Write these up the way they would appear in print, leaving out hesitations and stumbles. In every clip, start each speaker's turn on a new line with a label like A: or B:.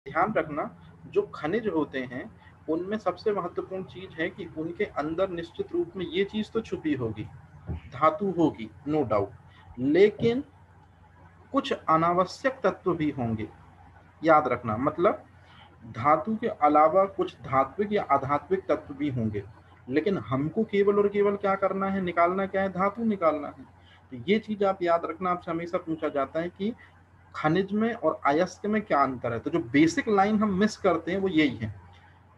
A: ध्यान रखना, जो खनिज होते हैं उनमें सबसे महत्वपूर्ण चीज है कि उनके अंदर निश्चित रूप में ये चीज तो छुपी होगी, धातु होगी, नो डाउट, लेकिन कुछ अनावश्यक तत्व भी होंगे, याद रखना। मतलब धातु के अलावा कुछ धात्विक या अधात्विक तत्व भी होंगे, लेकिन हमको केवल और केवल क्या करना है, निकालना क्या है, धातु निकालना है। तो ये चीज आप याद रखना, आपसे हमेशा पूछा जाता है कि खनिज में और अयस्क में क्या अंतर है। तो जो बेसिक लाइन हम मिस करते हैं वो यही है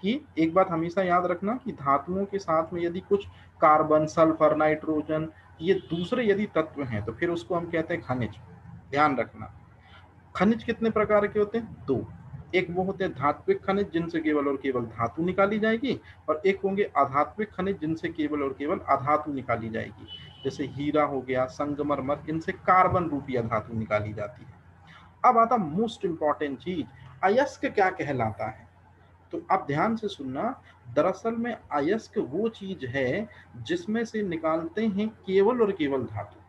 A: कि एक बात हमेशा याद रखना कि धातुओं के साथ में यदि कुछ कार्बन, सल्फर, नाइट्रोजन, ये दूसरे यदि तत्व हैं तो फिर उसको हम कहते हैं खनिज। ध्यान रखना, खनिज कितने प्रकार के होते हैं, दो। एक वो होते हैं धात्विक खनिज जिनसे केवल और केवल धातु निकाली जाएगी, और एक होंगे अधात्विक खनिज जिनसे केवल और केवल अधातु निकाली जाएगी। जैसे हीरा हो गया, संगमरमर, इनसे कार्बन रूपी अधातु निकाली जाती है। अब आता मोस्ट इंपॉर्टेंट चीज, अयस्क क्या कहलाता है। तो आप ध्यान से सुनना, दरअसल में अयस्क वो चीज है जिसमें से निकालते हैं केवल और केवल धातु।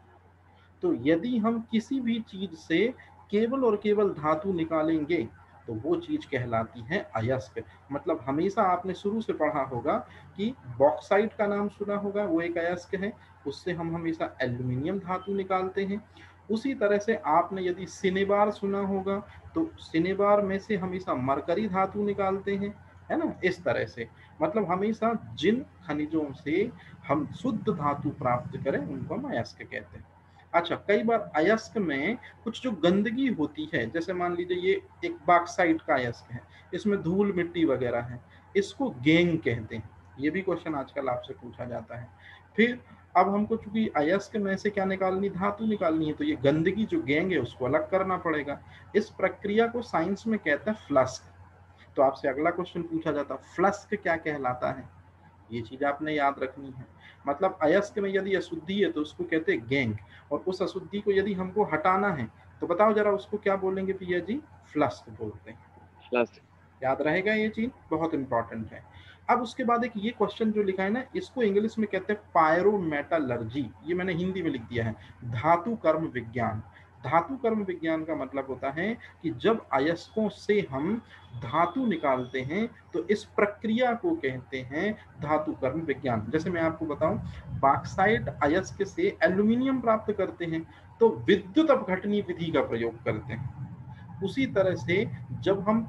A: तो यदि हम किसी भी चीज से केवल और केवल धातु निकालेंगे तो वो चीज कहलाती है अयस्क। मतलब हमेशा आपने शुरू से पढ़ा होगा कि बॉक्साइट का नाम सुना होगा, वो एक अयस्क है, उससे हम हमेशा एल्यूमिनियम धातु निकालते हैं। उसी तरह से आपने यदि सिनेबार सुना होगा तो सिनेबार में से हमेशा मरकरी धातु निकालते हैं, है ना। इस तरह से मतलब हमेशा जिन खनिजों से हम शुद्ध धातु प्राप्त करें उनको हम अयस्क कहते हैं। अच्छा, कई बार अयस्क में कुछ जो गंदगी होती है, जैसे मान लीजिए ये एक बॉक्साइट का अयस्क है, इसमें धूल मिट्टी वगैरह है, इसको गैंग कहते हैं। ये भी क्वेश्चन आजकल आपसे पूछा जाता है। फिर अब हमको चूंकि अयस्क में से क्या निकालनी, धातु निकालनी है, तो ये गंदगी जो गैंग है उसको अलग करना पड़ेगा। इस प्रक्रिया को साइंस में कहते हैं फ्लस्क। तो आपसे अगला क्वेश्चन पूछा जाता है, फ्लस्क क्या कहलाता है, ये चीज आपने याद रखनी है। मतलब अयस्क में यदि अशुद्धि है तो उसको कहते हैं गैंग, और उस अशुद्धि को यदि हमको हटाना है तो बताओ जरा उसको क्या बोलेंगे पिया जी, फ्लस्क बोलते हैं।
B: फ्लस्क।
A: याद रहेगा, ये चीज बहुत इंपॉर्टेंट है। अब उसके बाद एक ये क्वेश्चन जो लिखा है ना, इसको इंग्लिश में कहते हैं पायरोमेटलर्जी, ये मैंने हिंदी में लिख दिया है धातु कर्म विज्ञान। धातु कर्म विज्ञान का मतलब होता है कि जब अयस्कों से हम धातु निकालते हैं तो इस प्रक्रिया को कहते हैं धातु कर्म विज्ञान। जैसे मैं आपको बताऊं, बॉक्साइट अयस्क से एल्यूमिनियम प्राप्त करते हैं तो विद्युत अपघटनी विधि का प्रयोग करते हैं। उसी तरह से जब हम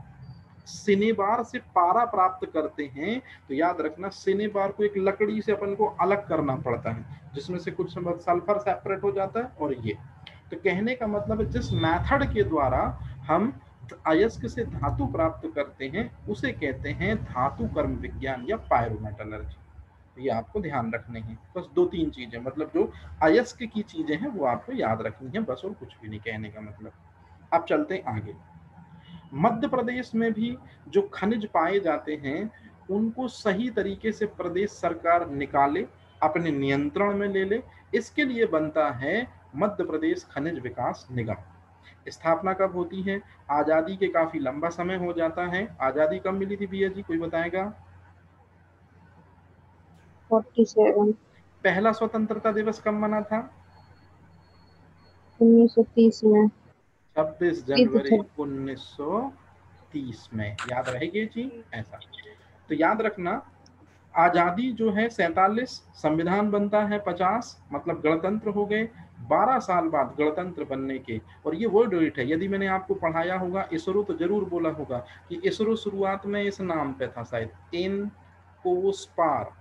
A: सिनेबार से पारा प्राप्त करते हैं तो याद रखना, सिनेबार को एक लकड़ी से अपन को अलग करना पड़ता है जिसमें से कुछ सल्फर सेपरेट हो जाता है। और ये तो कहने का मतलब है जिस मेथड के द्वारा हम अयस्क से धातु प्राप्त करते हैं उसे कहते हैं धातु कर्म विज्ञान या पायरोमेटलर्जी। ये आपको ध्यान रखने हैं, बस दो तीन चीजें, मतलब जो अयस्क की चीजें हैं वो आपको याद रखनी है बस, और कुछ भी नहीं कहने का मतलब। अब चलते हैं आगे। मध्य प्रदेश में भी जो खनिज पाए जाते हैं उनको सही तरीके से प्रदेश सरकार निकाले, अपने नियंत्रण में ले ले, इसके लिए बनता है मध्य प्रदेश खनिज विकास निगम। स्थापना कब होती है, आजादी के काफी लंबा समय हो जाता है। आजादी कब मिली थी भैया जी, कोई बताएगा।
C: 47
A: पहला स्वतंत्रता दिवस कब मना था,
C: 1930 में।
A: 26 जनवरी 1930 में। याद रहेगी जी ऐसा। तो याद रखना, आजादी जो है 47, संविधान बनता है 50, मतलब गणतंत्र हो गए 12 साल बाद गणतंत्र बनने के। और ये वो डेट है, यदि मैंने आपको पढ़ाया होगा इसरो तो जरूर बोला होगा कि इसरो शुरुआत में इस नाम पे था शायद, इनकोस्पार।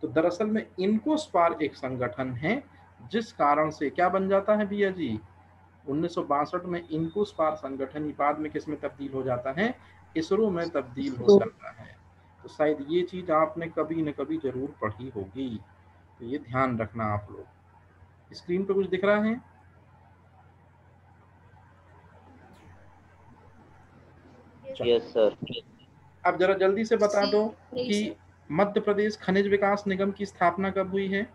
A: तो दरअसल में इनकोस्पार एक संगठन है जिस कारण से क्या बन जाता है भैया जी, 1962 में इनकोस्पार संगठन ही बाद में किस में तब्दील हो जाता है, इसरो में तब्दील हो जाता है। तो शायद ये चीज आपने कभी न कभी जरूर पढ़ी होगी, तो ये ध्यान रखना आप लोग। स्क्रीन पे कुछ दिख रहा है,
B: यस सर।
A: अब जरा जल्दी से बता दो कि मध्य प्रदेश खनिज विकास निगम की स्थापना कब हुई है,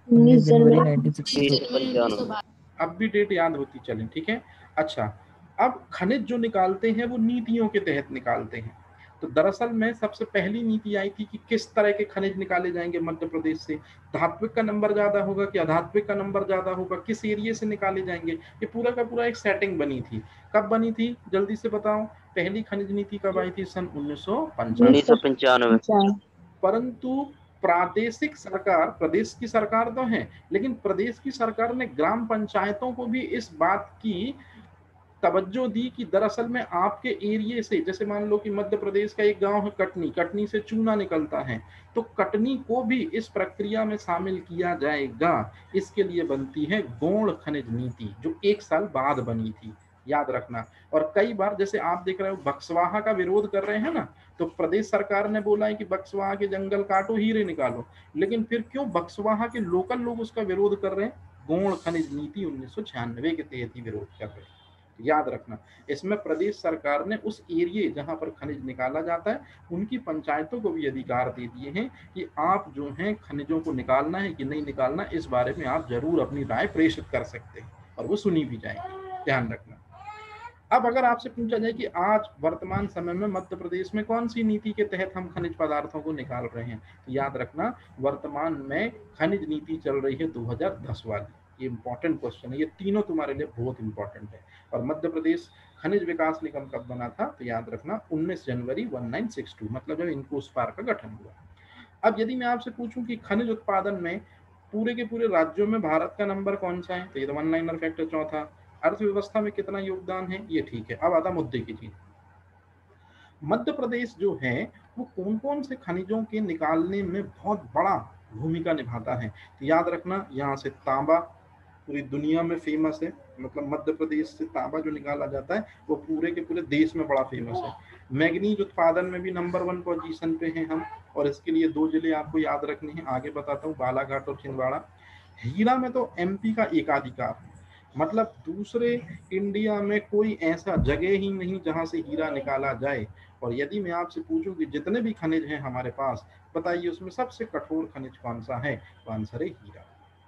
C: 19 जनवरी
B: 1995।
A: अब भी डेट याद होती चले, ठीक है। अच्छा, अब खनिज जो निकालते हैं वो नीतियों के तहत निकालते हैं। तो दरअसल में सबसे पहली नीति आई थी कि किस तरह के खनिज निकाले जाएंगे मध्य प्रदेश से, धात्विक का नंबर ज्यादा होगा कि अधात्विक का नंबर ज्यादा होगा, किस एरिया से निकाले जाएंगे, ये पूरा का पूरा एक सेटिंग बनी थी। कब बनी थी जल्दी से बताओ, पहली खनिज नीति कब आई थी? सन 1995।
B: 1995।
A: परंतु प्रादेशिक सरकार, प्रदेश की सरकार तो है, लेकिन प्रदेश की सरकार ने ग्राम पंचायतों को भी इस बात की तवज्जो दी कि दरअसल में आपके एरिया से, जैसे मान लो कि मध्य प्रदेश का एक गांव है कटनी, कटनी से चूना निकलता है, तो कटनी को भी इस प्रक्रिया में शामिल किया जाएगा। इसके लिए बनती है गौण खनिज नीति, जो 1 साल बाद बनी थी, याद रखना। और कई बार जैसे आप देख रहे हो बक्सवाहा का विरोध कर रहे हैं ना, तो प्रदेश सरकार ने बोला है कि बक्सवाहा के जंगल काटो, हीरे निकालो, लेकिन फिर क्यों बक्सवाहा के लोकल लोग उसका विरोध कर रहे हैं? गौण खनिज नीति 1996 के तहत ही विरोध कर रहे हैं। याद रखना, इसमें प्रदेश सरकार ने उस एरिया जहां पर खनिज निकाला जाता है उनकी पंचायतों को भी अधिकार दे दिए हैं कि आप जो हैं खनिजों को निकालना है कि नहीं निकालना, इस बारे में आप जरूर अपनी राय प्रेषित कर सकते हैं और वो सुनी भी जाएगी, ध्यान रखना। अब अगर आपसे पूछा जाए कि आज वर्तमान समय में मध्य प्रदेश में कौन सी नीति के तहत हम खनिज पदार्थों को निकाल रहे हैं, तो याद रखना वर्तमान में खनिज नीति चल रही है 2010 वाली। ये इंपॉर्टेंट क्वेश्चन है, ये तीनों तुम्हारे लिए बहुत इंपॉर्टेंट है। और मध्य प्रदेश खनिज विकास निगम कब बना था, तो याद रखना 19 जनवरी 1962, मतलब जब इनकोस पार्क का गठन हुआ। अब यदि मैं आपसे पूछूं कि खनिज उत्पादन में पूरे के पूरे राज्यों में भारत का नंबर कौन सा है, तो ये तो वन लाइनर फैक्टर चौथा। अर्थव्यवस्था में कितना योगदान है, ये ठीक है। अब आता मुद्दे की चीज, मध्य प्रदेश जो है वो कौन कौन से खनिजों के निकालने में बहुत बड़ा भूमिका निभाता है, तो याद रखना यहाँ से तांबा पूरी दुनिया में फेमस है, मतलब मध्य प्रदेश से तांबा जो निकाला जाता है वो पूरे के पूरे देश में बड़ा फेमस है। मैग्नीज उत्पादन में भी नंबर 1 पोजीशन पे हैं हम, और इसके लिए 2 जिले आपको याद रखने हैं, आगे बताता हूँ, बालाघाट और छिंदवाड़ा। हीरा में तो एमपी का एकाधिकार है, मतलब दूसरे इंडिया में कोई ऐसा जगह ही नहीं जहां से हीरा निकाला जाए। और यदि मैं आपसे पूछूं कि जितने भी खनिज हैं हमारे पास, बताइए उसमें सबसे कठोर खनिज कौन सा है, तो आंसर है हीरा।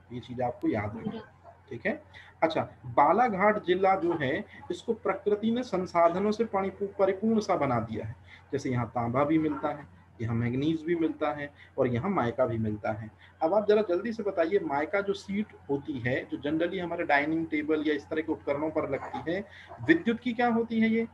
A: ये चीज आपको याद रखनी, ठीक है। अच्छा, बालाघाट जिला जो है इसको प्रकृति ने संसाधनों से परिपूर्ण सा बना दिया है, जैसे यहाँ तांबा भी मिलता है, यहाँ मैग्नीज भी मिलता है और यहाँ माइका भी मिलता है। अब आप जरा जल्दी से बताइए, माइका जो सीट होती है जो जनरली हमारे डाइनिंग टेबल या इस तरह के उपकरणों पर लगती है, विद्युत की क्या होती है, ये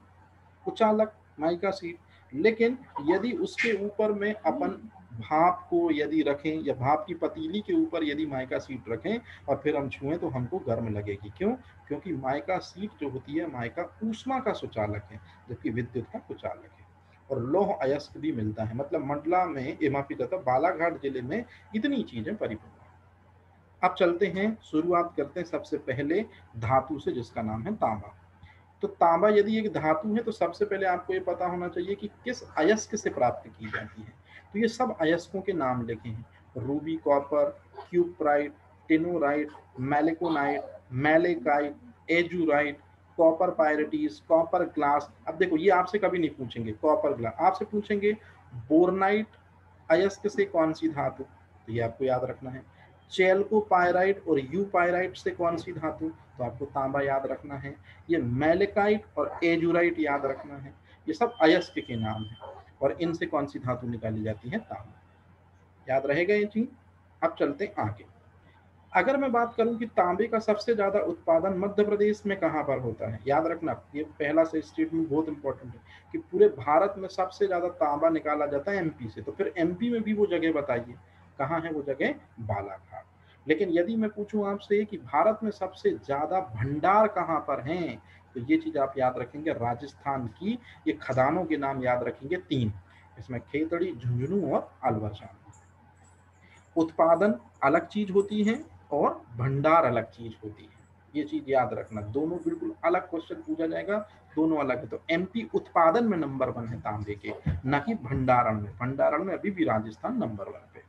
A: कुचालक, माइका सीट। लेकिन यदि उसके ऊपर में अपन भाप को यदि रखें या भाप की पतीली के ऊपर यदि माइका सीट रखें और फिर हम छुएं तो हमको गर्म लगेगी, क्यों? क्योंकि माइका सीट जो होती है, माइका ऊष्मा का सुचालक है जबकि विद्युत का कुचालक है। और लौह अयस्क भी मिलता है, मतलब मंडला में माफी चाहता बालाघाट जिले में इतनी चीजें परिपूर्ण है। अब चलते हैं, शुरुआत करते हैं सबसे पहले धातु से जिसका नाम है तांबा। तो तांबा यदि एक धातु है तो सबसे पहले आपको ये पता होना चाहिए कि किस अयस्क से प्राप्त की जाती है। तो ये सब अयस्कों के नाम लिखे हैं, ruby copper, cuprite, tenorite, melaconite, malachite, azurite, copper pyrites, copper glass. अब देखो ये आपसे कभी नहीं पूछेंगे कॉपर ग्लास, आपसे पूछेंगे बोर्नाइट अयस्क से कौन सी धातु, तो ये आपको याद रखना है। चेल्को पायराइट और यू पायराइट से कौन सी धातु, तो आपको तांबा याद रखना है। ये मैलेकाइट और एजुराइट याद रखना है। ये सब अयस्क के नाम है और इनसे कौन सी धातु निकाली जाती है, तांबा। याद रहेगा ये चीज। अब चलते आगे। अगर मैं बात करूं कि तांबे का सबसे ज्यादा उत्पादन मध्य प्रदेश में कहां पर होता है, याद रखना ये पहला से स्टेटमेंट बहुत इंपॉर्टेंट है कि पूरे भारत में सबसे ज्यादा तांबा निकाला जाता है एमपी से। तो फिर एमपी में भी वो जगह बताइए कहाँ है वो जगह, बालाघाट। लेकिन यदि मैं पूछूं आपसे कि भारत में सबसे ज्यादा भंडार कहाँ पर हैं, तो ये चीज आप याद रखेंगे राजस्थान की, ये खदानों के नाम याद रखेंगे 3, इसमें खेतड़ी, झुंझुनू और अलवर शामिल। उत्पादन अलग चीज होती है और भंडार अलग चीज होती है, ये चीज याद रखना, दोनों बिल्कुल अलग क्वेश्चन पूछा जाएगा, दोनों अलग है। तो एमपी उत्पादन में नंबर 1 है तांबे के, न कि भंडारण में। भंडारण में अभी भी राजस्थान नंबर 1 पे।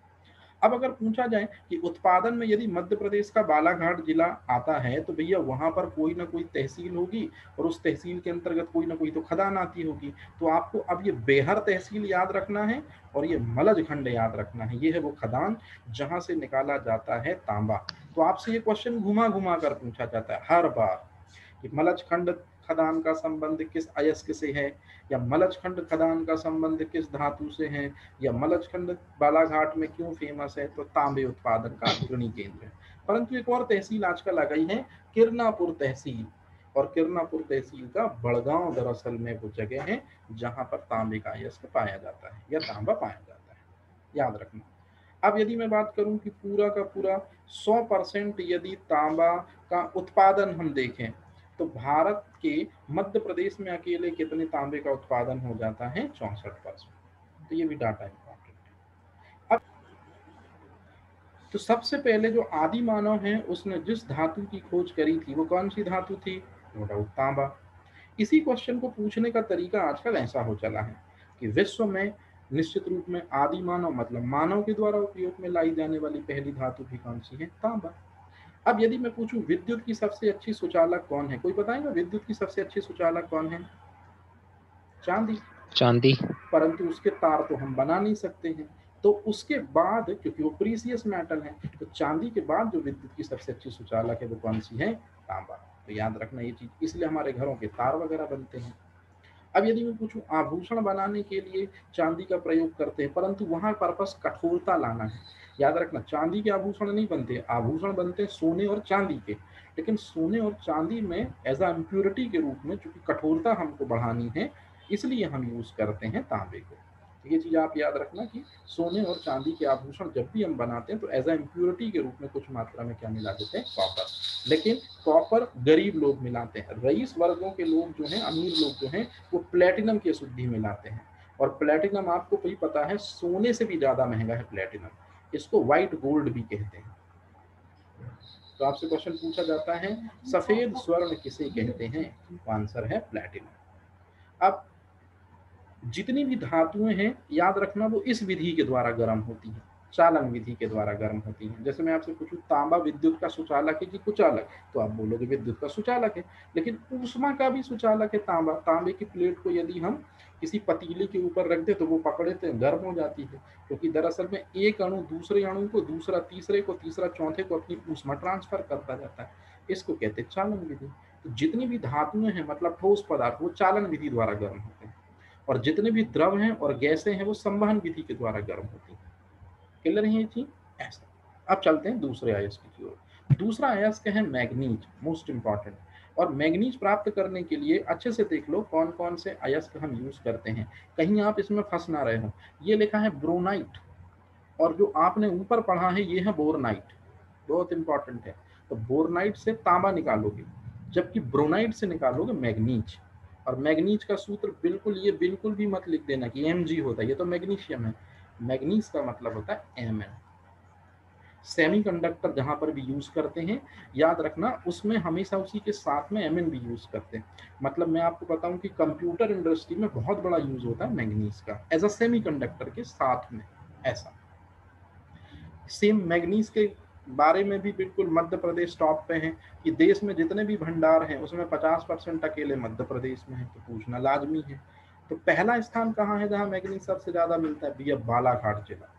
A: अब अगर पूछा जाए कि उत्पादन में यदि मध्य प्रदेश का बालाघाट जिला आता है तो भैया वहां पर कोई ना कोई तहसील होगी और उस तहसील के अंतर्गत कोई ना कोई तो खदान आती होगी। तो आपको अब ये बेहर तहसील याद रखना है और ये मलज खंड याद रखना है, ये है वो खदान जहां से निकाला जाता है तांबा। तो आपसे ये क्वेश्चन घुमा घुमा कर पूछा जाता है हर बार कि मलज खंड खदान का संबंध किस अयस्क से है, या मलचखंड खदान का संबंध किस धातु से है, या मलचखंड बालाघाट में क्यों फेमस है, तो तांबे उत्पादन का अग्रणी केंद्र है। परंतु एक और तहसील आजकल आ गई है, किरनापुर तहसील, और किरनापुर तहसील का बड़गांव दरअसल में वो जगह है जहां पर तांबे का अयस्क पाया जाता है या तांबा पाया जाता है, याद रखना। अब यदि मैं बात करूं कि पूरा का पूरा 100% यदि तांबा का उत्पादन हम देखें तो भारत के मध्य प्रदेश में अकेले कितने तांबे का उत्पादन हो जाता है, 64%। तो ये भी डाटा इंपॉर्टेंट है। अब तो सबसे पहले जो आदि मानव है उसने जिस धातु की खोज करी थी वो कौन सी धातु थी, नो डाउट तांबा। इसी क्वेश्चन को पूछने का तरीका आजकल ऐसा हो चला है कि विश्व में निश्चित रूप में आदि मानव मतलब मानव के द्वारा उपयोग में लाई जाने वाली पहली धातु भी कौन सी है, तांबा। अब यदि मैं पूछूं विद्युत की सबसे अच्छी सुचालक कौन है, कोई बताएगा विद्युत की सबसे अच्छी सुचालक कौन है, चांदी।
D: चांदी।
A: परंतु उसके तार तो हम बना नहीं सकते हैं, तो उसके बाद क्योंकि वो प्रीसियस मेटल है, तो चांदी के बाद जो विद्युत की सबसे अच्छी सुचालक है वो कौन सी है, तांबा। तो याद रखना ये चीज, इसलिए हमारे घरों के तार वगैरह बनते हैं। अब यदि मैं पूछूं आभूषण बनाने के लिए चांदी का प्रयोग करते हैं, परंतु वहां पर्पस कठोरता लाना है। याद रखना चांदी के आभूषण नहीं बनते, आभूषण बनते हैं सोने और चांदी के, लेकिन सोने और चांदी में एज अ इम्प्योरिटी के रूप में चूंकि कठोरता हमको बढ़ानी है इसलिए हम यूज करते हैं तांबे को। तो ये चीज आप याद रखना कि सोने और चांदी के आभूषण जब भी हम बनाते हैं तो एज अ इम्प्योरिटी के रूप में कुछ मात्रा में क्या मिला देते हैं, कॉपर। लेकिन कॉपर गरीब लोग मिलाते हैं, रईस वर्गों के लोग जो हैं, अमीर लोग जो हैं, वो प्लेटिनम की अशुद्धि मिलाते हैं। और प्लेटिनम आपको भी पता है सोने से भी ज्यादा महंगा है प्लेटिनम, इसको व्हाइट गोल्ड भी कहते हैं। तो आपसे क्वेश्चन पूछा जाता है सफेद स्वर्ण किसे कहते हैं, तो आंसर है प्लेटिनम। अब जितनी भी धातुएं हैं याद रखना वो इस विधि के द्वारा गर्म होती हैं, चालन विधि के द्वारा गर्म होती हैं। जैसे मैं आपसे पूछूं तांबा विद्युत का सुचालक है कि कुचालक, तो आप बोलोगे विद्युत का सुचालक है, लेकिन ऊष्मा का भी सुचालक है तांबा। तांबे की प्लेट को यदि हम किसी पतीले के ऊपर रख दे तो वो पकड़े तो गर्म हो जाती है, क्योंकि दरअसल में एक अणु दूसरे अणु को, दूसरा तीसरे को, तीसरा चौथे को अपनी ऊष्मा ट्रांसफर करता जाता है, इसको कहते हैं चालन विधि। तो जितनी भी धातुएं हैं मतलब ठोस पदार्थ वो चालन विधि द्वारा गर्म होते हैं, और जितने भी द्रव हैं और गैसें हैं वो संवहन विधि के द्वारा गर्म होती हैं। क्लियर है ये चीज, ऐसा। अब चलते हैं दूसरे अयस्क की ओर। दूसरा अयस्क है मैग्नीज, मोस्ट इंपॉर्टेंट। और मैग्नीज प्राप्त करने के लिए अच्छे से देख लो कौन कौन से अयस्क हम यूज करते हैं, कहीं आप इसमें फंस ना रहे हो। ये लिखा है ब्रोनाइट, और जो आपने ऊपर पढ़ा है ये है बोरनाइट, बहुत इंपॉर्टेंट है। तो बोरनाइट से तांबा निकालोगे, जबकि ब्रोनाइट से निकालोगे मैग्नीज। और मैग्नीज का सूत्र बिल्कुल, ये बिल्कुल भी मत लिख देना कि Mg होता है, ये तो मैग्नीशियम है। मैग्नीज का मतलब होता है Mn। सेमीकंडक्टर जहां पर भी यूज करते हैं याद रखना उसमें हमेशा उसी के साथ में Mn भी यूज करते हैं। मतलब मैं आपको बताऊं कि कंप्यूटर इंडस्ट्री में बहुत बड़ा यूज होता है मैग्नीज का एज अ सेमीकंडक्टर के साथ में, ऐसा। सेम मैग्नीज के बारे में भी बिल्कुल मध्य प्रदेश टॉप पे है कि देश में जितने भी भंडार हैं उसमें 50% अकेले मध्य प्रदेश में है, तो पूछना लाजमी है। तो पहला स्थान कहाँ है जहाँ मैग्नीज सबसे ज्यादा मिलता है, भैया बालाघाट जिला।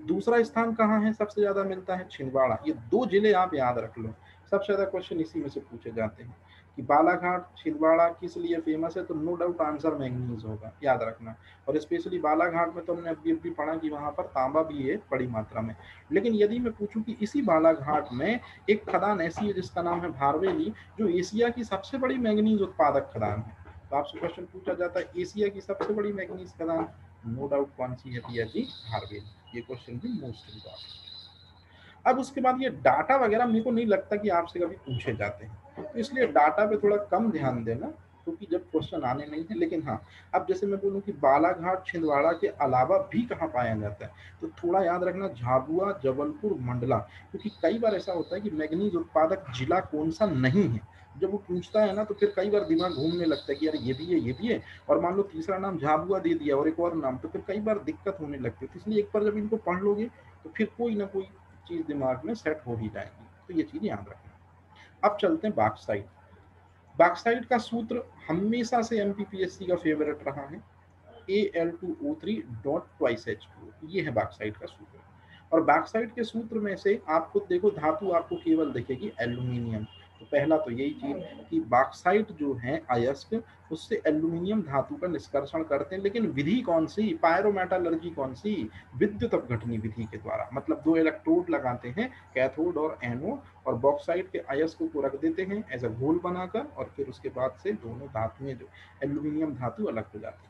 A: दूसरा स्थान कहाँ है सबसे ज्यादा मिलता है, छिंदवाड़ा। ये दो जिले आप याद रख लो, सबसे ज्यादा क्वेश्चन इसी में से पूछे जाते हैं कि बालाघाट छिंदवाड़ा किस लिए फेमस है, तो नो डाउट आंसर मैग्नीज होगा, याद रखना। और स्पेशली बालाघाट में तो हमने अभी पढ़ा कि वहां पर तांबा भी है बड़ी मात्रा में। लेकिन यदि मैं पूछूं कि इसी बालाघाट में एक खदान ऐसी है जिसका नाम है भारवेली, जो एशिया की सबसे बड़ी मैग्नीज उत्पादक खदान है, तो आपसे क्वेश्चन पूछा जाता है एशिया की सबसे बड़ी मैग्नीज खदान, नो डाउट कौन सी है भैया जी, भारवेली। ये क्वेश्चन भी मोस्ट इंपॉर्टेंट। अब उसके बाद ये डाटा वगैरह मेरे को नहीं लगता कि आपसे कभी पूछे जाते हैं, तो इसलिए डाटा पे थोड़ा कम ध्यान देना, क्योंकि जब क्वेश्चन आने नहीं है। लेकिन हाँ, अब जैसे मैं बोलूँ कि बालाघाट छिंदवाड़ा के अलावा भी कहाँ पाया जाता है, तो थोड़ा याद रखना झाबुआ, जबलपुर, मंडला। क्योंकि कई बार ऐसा होता है कि मैग्नीज उत्पादक जिला कौन सा नहीं है, जब वो पूछता है ना तो फिर कई बार दिमाग घूमने लगता है कि यार ये भी है, ये भी है, और मान लो तीसरा नाम झाबुआ दे दिया और एक और नाम, तो फिर कई बार दिक्कत होने लगती है। तो इसलिए एक बार जब इनको पढ़ लोगे तो फिर कोई ना कोई चीज दिमाग में सेट हो ही जाएगी, तो ये चीज याद रखना। अब चलते हैं बॉक्साइट। बॉक्साइट का सूत्र हमेशा से एमपीपीएससी का फेवरेट रहा है, Al2O3.2H2, ये है बॉक्साइट का सूत्र। और बॉक्साइट के सूत्र में से आप खुद देखो, धातु आपको केवल दिखेगी एल्यूमिनियम, तो पहला तो यही चीज कि बॉक्साइट जो है अयस्क, उससे एल्यूमिनियम धातु का निष्कर्षण करते हैं, लेकिन विधि कौन सी? पायरोमेटालर्जी कौन सी? विद्युत अपघटनी विधि के द्वारा। मतलब 2 इलेक्ट्रोड लगाते हैं, कैथोड और एनोड, और बॉक्साइट के अयस्क को रख देते हैं एज अ घोल बनाकर, और फिर उसके बाद से दोनों धातुएं जो एल्यूमिनियम धातु अलग हो जाती है।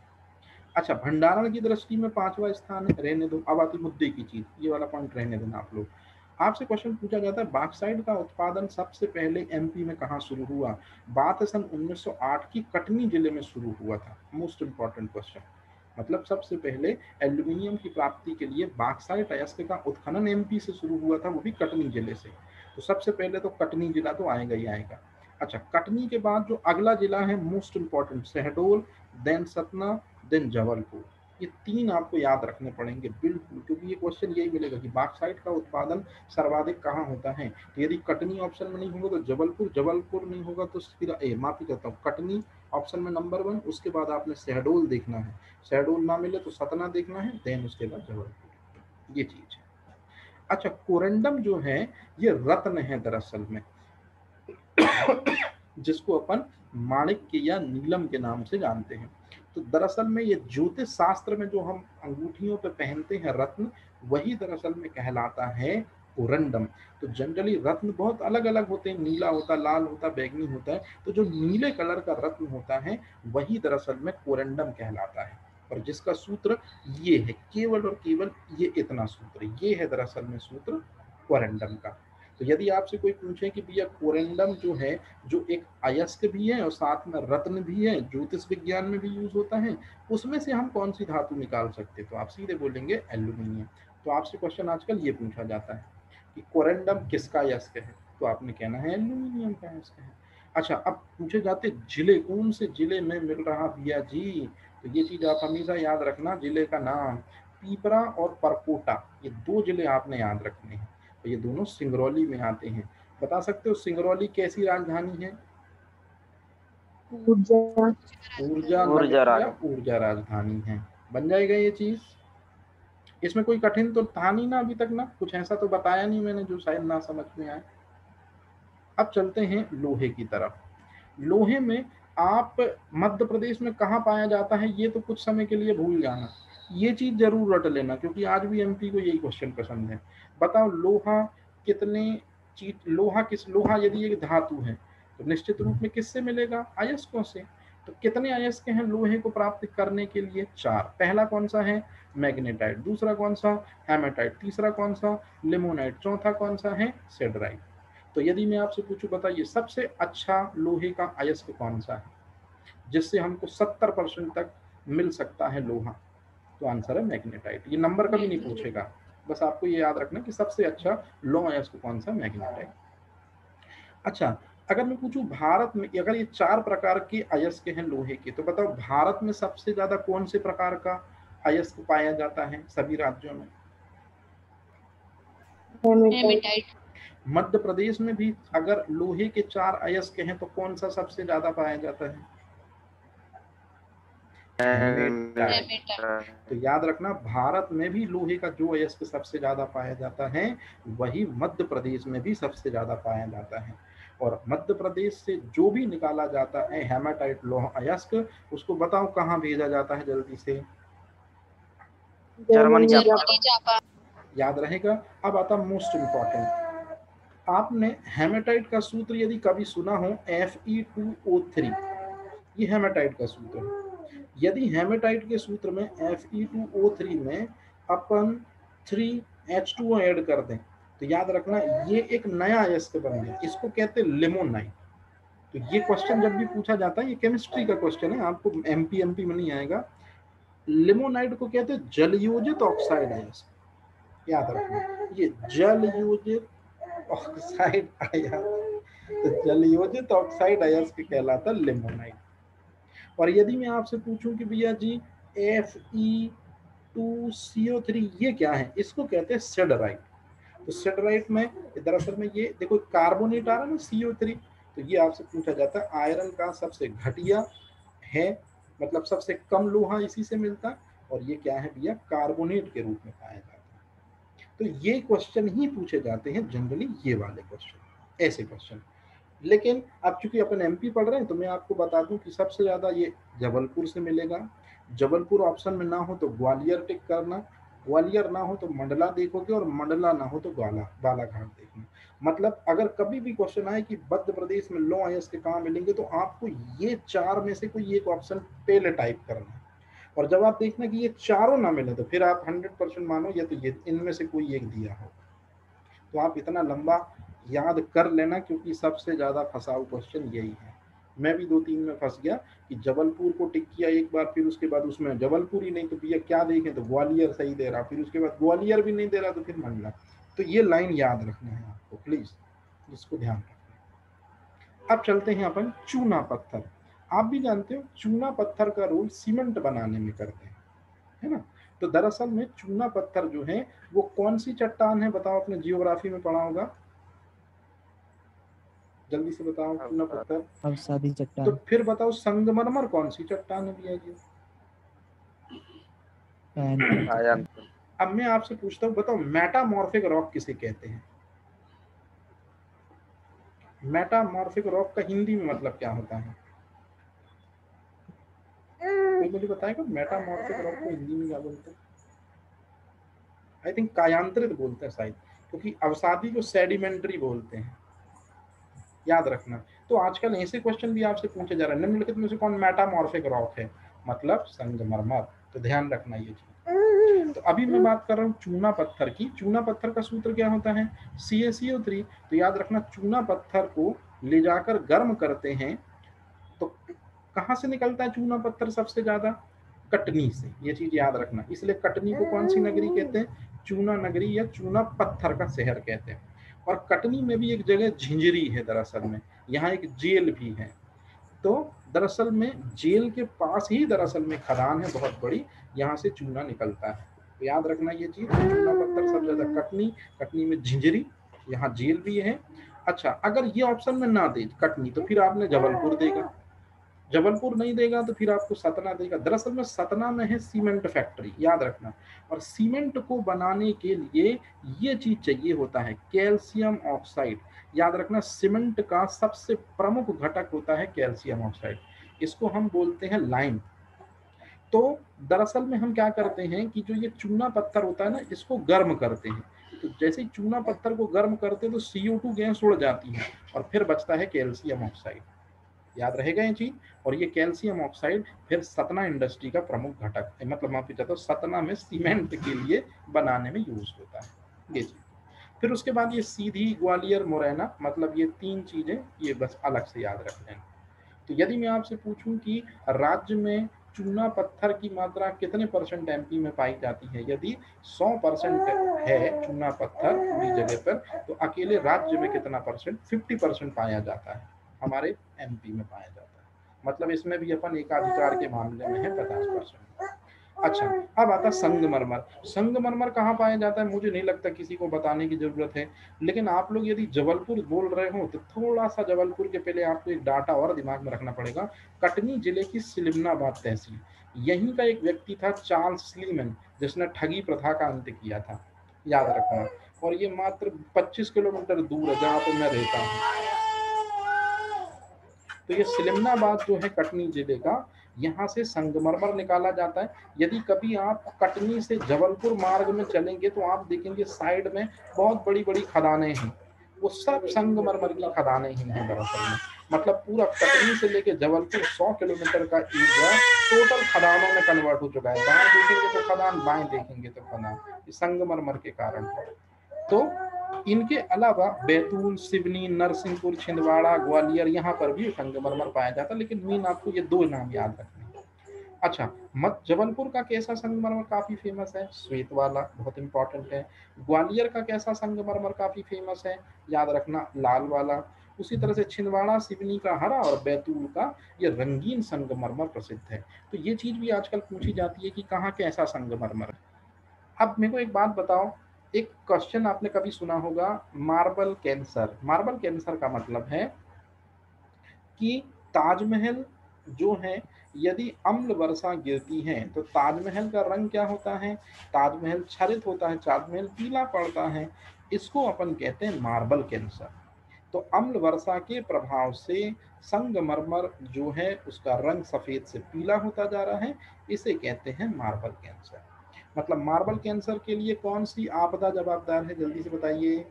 A: अच्छा, भंडारण की दृष्टि में 5वां स्थान है। रहने दो, अब आती मुद्दे की चीज, ये वाला पॉइंट रहने देना आप लोग। आपसे क्वेश्चन पूछा जाता है बॉक्साइट का उत्पादन सबसे पहले एमपी में कहाँ शुरू हुआ? बात है सन 1908 की, कटनी जिले में शुरू हुआ था। Most important question. मतलब सबसे पहले एल्यूमिनियम की प्राप्ति के लिए बॉक्साइट अयस्क का उत्खनन एमपी से शुरू हुआ था, वो भी कटनी जिले से। तो सबसे पहले तो कटनी जिला तो आएगा ही आएगा। अच्छा, कटनी के बाद जो अगला जिला है most important, Shahdol, then Satna, then Jabalpur. ये 3 आपको याद रखने पड़ेंगे बिल्कुल, क्योंकि ये क्वेश्चन यही मिलेगा कि बॉक्साइट का उत्पादन सर्वाधिक कहाँ होता है। तो यदि कटनी ऑप्शन में नहीं होगा तो जबलपुर, जबलपुर नहीं होगा तो फिर माफी करता हूँ, कटनी ऑप्शन में नंबर 1, उसके बाद आपने शहडोल देखना है, शहडोल ना मिले तो सतना देखना है, देन उसके बाद जबलपुर। ये चीज है। अच्छा, कोरंडम जो है ये रत्न है दरअसल में, जिसको अपन माणिक्य या नीलम के नाम से जानते हैं। तो दरअसल में ये ज्योतिष शास्त्र में जो हम अंगूठियों पे पहनते हैं रत्न, वही दरअसल में कहलाता है कोरंडम। तो जनरली रत्न बहुत अलग अलग होते हैं, नीला होता, लाल होता, बैंगनी होता है। तो जो नीले कलर का रत्न होता है वही दरअसल में कोरंडम कहलाता है, और जिसका सूत्र ये है, केवल और केवल ये इतना सूत्र, ये है दरअसल में सूत्र कोरंडम का। तो यदि आपसे कोई पूछे कि भैया कोरंडम जो है, जो एक अयस्क भी है और साथ में रत्न भी है, ज्योतिष विज्ञान में भी यूज होता है, उसमें से हम कौन सी धातु निकाल सकते हैं, तो आप सीधे बोलेंगे एल्यूमिनियम। तो आपसे क्वेश्चन आजकल ये पूछा जाता है कि कोरंडम किसका अयस्क है, तो आपने कहना है एल्यूमिनियम का अयस्क है। अच्छा, अब पूछे जाते जिले, कौन से जिले में मिल रहा भैया जी, तो ये चीज आप हमेशा याद रखना, जिले का नाम पीपरा और परकोटा, ये 2 जिले आपने याद रखने हैं। तो ये दोनों सिंगरौली में आते हैं। बता सकते हो सिंगरौली कैसी राजधानी है?
C: ऊर्जा।
A: ऊर्जा
B: ऊर्जा
A: नगरी या
B: राज।
A: ऊर्जा राजधानी है। बन जाएगा ये चीज। इसमें कोई कठिन तो था नहीं ना अभी तक ना, कुछ ऐसा तो बताया नहीं मैंने जो शायद ना समझ में आए। अब चलते हैं लोहे की तरफ। लोहे में आप मध्य प्रदेश में कहाँ पाया जाता है, ये तो कुछ समय के लिए भूल जाना, ये चीज जरूर रट लेना, क्योंकि आज भी एमपी को यही क्वेश्चन पसंद है। बताओ लोहा कितने चीज, लोहा किस, लोहा यदि एक धातु है तो निश्चित रूप में किससे मिलेगा? अयस्कों से। तो कितने अयस्क हैं लोहे को प्राप्त करने के लिए? 4। पहला कौन सा है? मैग्नेटाइट। दूसरा कौन सा? हेमाटाइट। तीसरा कौन सा? लिमोनाइट। चौथा कौन सा है? सेडराइट। तो यदि मैं आपसे पूछूं बताइए सबसे अच्छा लोहे का अयस्क कौन सा है जिससे हमको 70% तक मिल सकता है लोहा, तो आंसर है मैग्नेटाइट। ये नंबर कभी नहीं पूछेगा, बस आपको ये याद रखना कि सबसे अच्छा लौह अयस्क कौन सा? मैग्नेटाइट। अच्छा, अगर मैं पूछूं भारत में, अगर ये 4 प्रकार के अयस्क हैं लोहे के, तो बताओ भारत में सबसे ज्यादा कौन से प्रकार का अयस्क पाया जाता है सभी राज्यों में?
C: हेमेटाइट।
A: मध्य प्रदेश में भी अगर लोहे के 4 अयस्क हैं तो कौन सा सबसे ज्यादा पाया जाता है? हेमेटाइट। तो याद रखना भारत में भी लोहे का जो अयस्क सबसे ज्यादा पाया जाता है वही मध्य प्रदेश में भी सबसे ज्यादा पाया जाता है। और मध्य प्रदेश से जो भी निकाला जाता है हेमाटाइट लोह अयस्क, उसको बताओ कहाँ भेजा जाता है जल्दी से?
B: Germany,
C: Germany,
B: Japan.
A: याद रहेगा। अब आता मोस्ट इंपॉर्टेंट, आपने हेमेटाइट का सूत्र यदि कभी सुना हो Fe2O3, ये हेमेटाइट का सूत्र है। यदि हेमेटाइट के सूत्र में Fe2O3 में अपन 3H2O ऐड कर दें तो याद रखना ये एक नया अयस्क बन गया, इसको कहते हैं लिमोनाइट। तो ये क्वेश्चन जब भी पूछा जाता है, ये केमिस्ट्री का क्वेश्चन है, आपको एमपी में नहीं आएगा। लिमोनाइट को कहते हैं जलयोजित ऑक्साइड अयस्क, याद रखना ये जलयोजित ऑक्साइड अयस्क, तो जलयोजित ऑक्साइड अयस्क कहलाता लिमोनाइट। और यदि मैं आपसे पूछूं कि भैया जी Fe2CO3 ये क्या है, इसको कहते हैं सेडराइट। तो सेडराइट में दरअसल में ये देखो कार्बोनेट आ रहा है ना CO3, तो ये आपसे पूछा जाता है आयरन का सबसे घटिया है, मतलब सबसे कम लोहा इसी से मिलता है, और ये क्या है भैया? कार्बोनेट के रूप में पाया जाता है। तो ये क्वेश्चन ही पूछे जाते हैं जनरली, ये वाले क्वेश्चन, ऐसे क्वेश्चन। लेकिन अब चूंकि अपन एमपी पढ़ रहे हैं तो मैं आपको बता दूं कि सबसे ज्यादा ये जबलपुर से मिलेगा। जबलपुर ऑप्शन में ना हो तो ग्वालियर टिक करना, ग्वालियर ना हो तो मंडला देखोगे, और मंडला ना हो तो बालाघाट देखना। मतलब अगर कभी भी क्वेश्चन आए कि मध्य प्रदेश में लॉ आईएएस के कहाँ मिलेंगे, तो आपको ये चार में से कोई एक ऑप्शन पहले टाइप करना है। और जब आप देखना कि ये चारों ना मिले तो फिर आप 100% मानो या तो ये इनमें से कोई एक दिया हो। तो आप इतना लंबा याद कर लेना, क्योंकि सबसे ज्यादा फंसाऊ क्वेश्चन यही है। मैं भी 2-3 में फंस गया कि जबलपुर को टिक किया एक बार, फिर उसके बाद उसमें जबलपुर ही नहीं तो भैया क्या देखें, तो ग्वालियर सही दे रहा, फिर उसके बाद ग्वालियर भी नहीं दे रहा तो फिर मंडला। तो ये लाइन याद रखना है आपको प्लीज, इसको ध्यान रखना। अब चलते हैं अपन चूना पत्थर। आप भी जानते हो चूना पत्थर का रोल सीमेंट बनाने में करते हैं, है ना। तो दरअसल में चूना पत्थर जो है वो कौन सी चट्टान है, बताओ, अपने जियोग्राफी में पढ़ा होगा, जल्दी से बताओ। चूना पत्थर,
D: अवसादी
A: तो
D: चट्टान।
A: फिर बताओ संगमरमर कौन सी चट्टान है भैया जी। अब मैं आपसे पूछता हूँ, बताओ मेटामॉर्फिक रॉक किसे कहते हैं। मेटामॉर्फिक रॉक का हिंदी में मतलब क्या होता है, कोई मुझे बताएगा मेटामॉर्फिक रॉक को हिंदी में क्या बोलते हैं। आई थिंक कायांतरित बोलते हैं शायद, क्योंकि अवसादी को सेडिमेंट्री बोलते हैं, याद रखना। तो आजकल ऐसे क्वेश्चन भी आपसे पूछे जा रहे हैं, निम्नलिखित में से कौन मेटामॉर्फिक रॉक है, मतलब संगमरमर। तो ध्यान रखना ये चीज। तो अभी मैं बात कर रहा हूँ चूना पत्थर की। चूना पत्थर का सूत्र क्या होता है, CaCO3। तो याद रखना चूना पत्थर को ले जाकर गर्म करते हैं तो कहाँ से निकलता है चूना पत्थर सबसे ज्यादा, कटनी से। ये चीज याद रखना। इसलिए कटनी को कौन सी नगरी कहते हैं, चूना नगरी या चूना पत्थर का शहर कहते हैं। और कटनी में भी एक जगह झिंझरी है दरअसल में, यहाँ एक जेल भी है। तो दरअसल में जेल के पास ही दरअसल में खदान है बहुत बड़ी, यहाँ से चूना निकलता है। तो याद रखना ये चीज, चूना पत्थर सबसे ज्यादा कटनी, कटनी में झिंझरी, यहाँ जेल भी है। अच्छा, अगर ये ऑप्शन में ना दे कटनी तो फिर आपने जबलपुर देगा, जबलपुर नहीं देगा तो फिर आपको सतना देगा। दरअसल में सतना में है सीमेंट फैक्ट्री, याद रखना। और सीमेंट को बनाने के लिए ये चीज चाहिए होता है, कैल्शियम ऑक्साइड। याद रखना सीमेंट का सबसे प्रमुख घटक होता है कैल्शियम ऑक्साइड, इसको हम बोलते हैं लाइम। तो दरअसल में हम क्या करते हैं कि जो ये चूना पत्थर होता है ना, इसको गर्म करते हैं। तो जैसे ही चूना पत्थर को गर्म करते हैं तो CO2 गैस उड़ जाती है और फिर बचता है कैल्शियम ऑक्साइड, याद रहेगा ये चीज। और ये कैल्शियम ऑक्साइड फिर सतना इंडस्ट्री का प्रमुख घटक है, मतलब माफी चाहता हूँ, सतना में सीमेंट के लिए बनाने में यूज होता है ये चीज। फिर उसके बाद ये सीधी, ग्वालियर, मुरैना, मतलब ये 3 चीजें ये बस अलग से याद रख लेना। तो यदि मैं आपसे पूछूं कि राज्य में चूना पत्थर की मात्रा कितने % MP में पाई जाती है, यदि 100% है चूना पत्थर पूरी जगह पर, तो अकेले राज्य में कितना %, 50% पाया जाता है, हमारे MP में पाया जाता है। मतलब इसमें भी अपन एकाधिकार के मामले में है 50%। अच्छा, अब आता संगमरमर। संगमरमर कहाँ पाया जाता है, मुझे नहीं लगता किसी को बताने की जरूरत है। लेकिन आप लोग यदि जबलपुर बोल रहे हो तो थोड़ा सा जबलपुर के पहले आपको एक डाटा और दिमाग में रखना पड़ेगा। कटनी जिले की सिलिमनाबाद तहसील, यहीं का एक व्यक्ति था चार्ल्स स्लीमन, जिसने ठगी प्रथा का अंत किया था, याद रखना। और ये मात्र 25 किलोमीटर दूर है जहाँ पर मैं रहता हूँ। तो ये सिलिमनाबाद जो है कटनी जिले का, यहाँ से संगमरमर निकाला जाता है। यदि कभी आप कटनी से जबलपुर मार्ग में चलेंगे तो आप देखेंगे साइड में बहुत बड़ी बड़ी खदानें हैं, वो सब संगमरमर की खदानें ही हैं दरअसल में। मतलब पूरा कटनी से लेके जबलपुर 100 किलोमीटर का एरिया टोटल खदानों में कन्वर्ट हो चुका है। दाएं देखेंगे तो खदान, बाएं देखेंगे तो खदान, संगमरमर के कारण। तो इनके अलावा बैतूल, सिवनी, नरसिंहपुर, छिंदवाड़ा, ग्वालियर, यहाँ पर भी संगमरमर पाया जाता है। लेकिन मेन आपको ये 2 नाम याद रखने हैं। अच्छा, जबलपुर का कैसा संगमरमर काफी फेमस है, श्वेत वाला, बहुत इंपॉर्टेंट है। ग्वालियर का कैसा संगमरमर काफी फेमस है, याद रखना, लाल वाला। उसी तरह से छिंदवाड़ा, सिवनी का हरा और बैतूल का ये रंगीन संगमरमर प्रसिद्ध है। तो ये चीज भी आजकल पूछी जाती है कि कहाँ कैसा संगमरमर है। अब मेरे को एक बात बताओ, एक क्वेश्चन आपने कभी सुना होगा, मार्बल कैंसर। मार्बल कैंसर का मतलब है कि ताजमहल जो है, यदि अम्ल वर्षा गिरती है तो ताजमहल का रंग क्या होता है, ताजमहल क्षरित होता है, ताजमहल पीला पड़ता है। इसको अपन कहते हैं मार्बल कैंसर। तो अम्ल वर्षा के प्रभाव से संगमरमर जो है उसका रंग सफेद से पीला होता जा रहा है, इसे कहते हैं मार्बल कैंसर। मतलब मार्बल कैंसर के लिए कौन सी आपदा जवाबदार है, जल्दी से बताइए,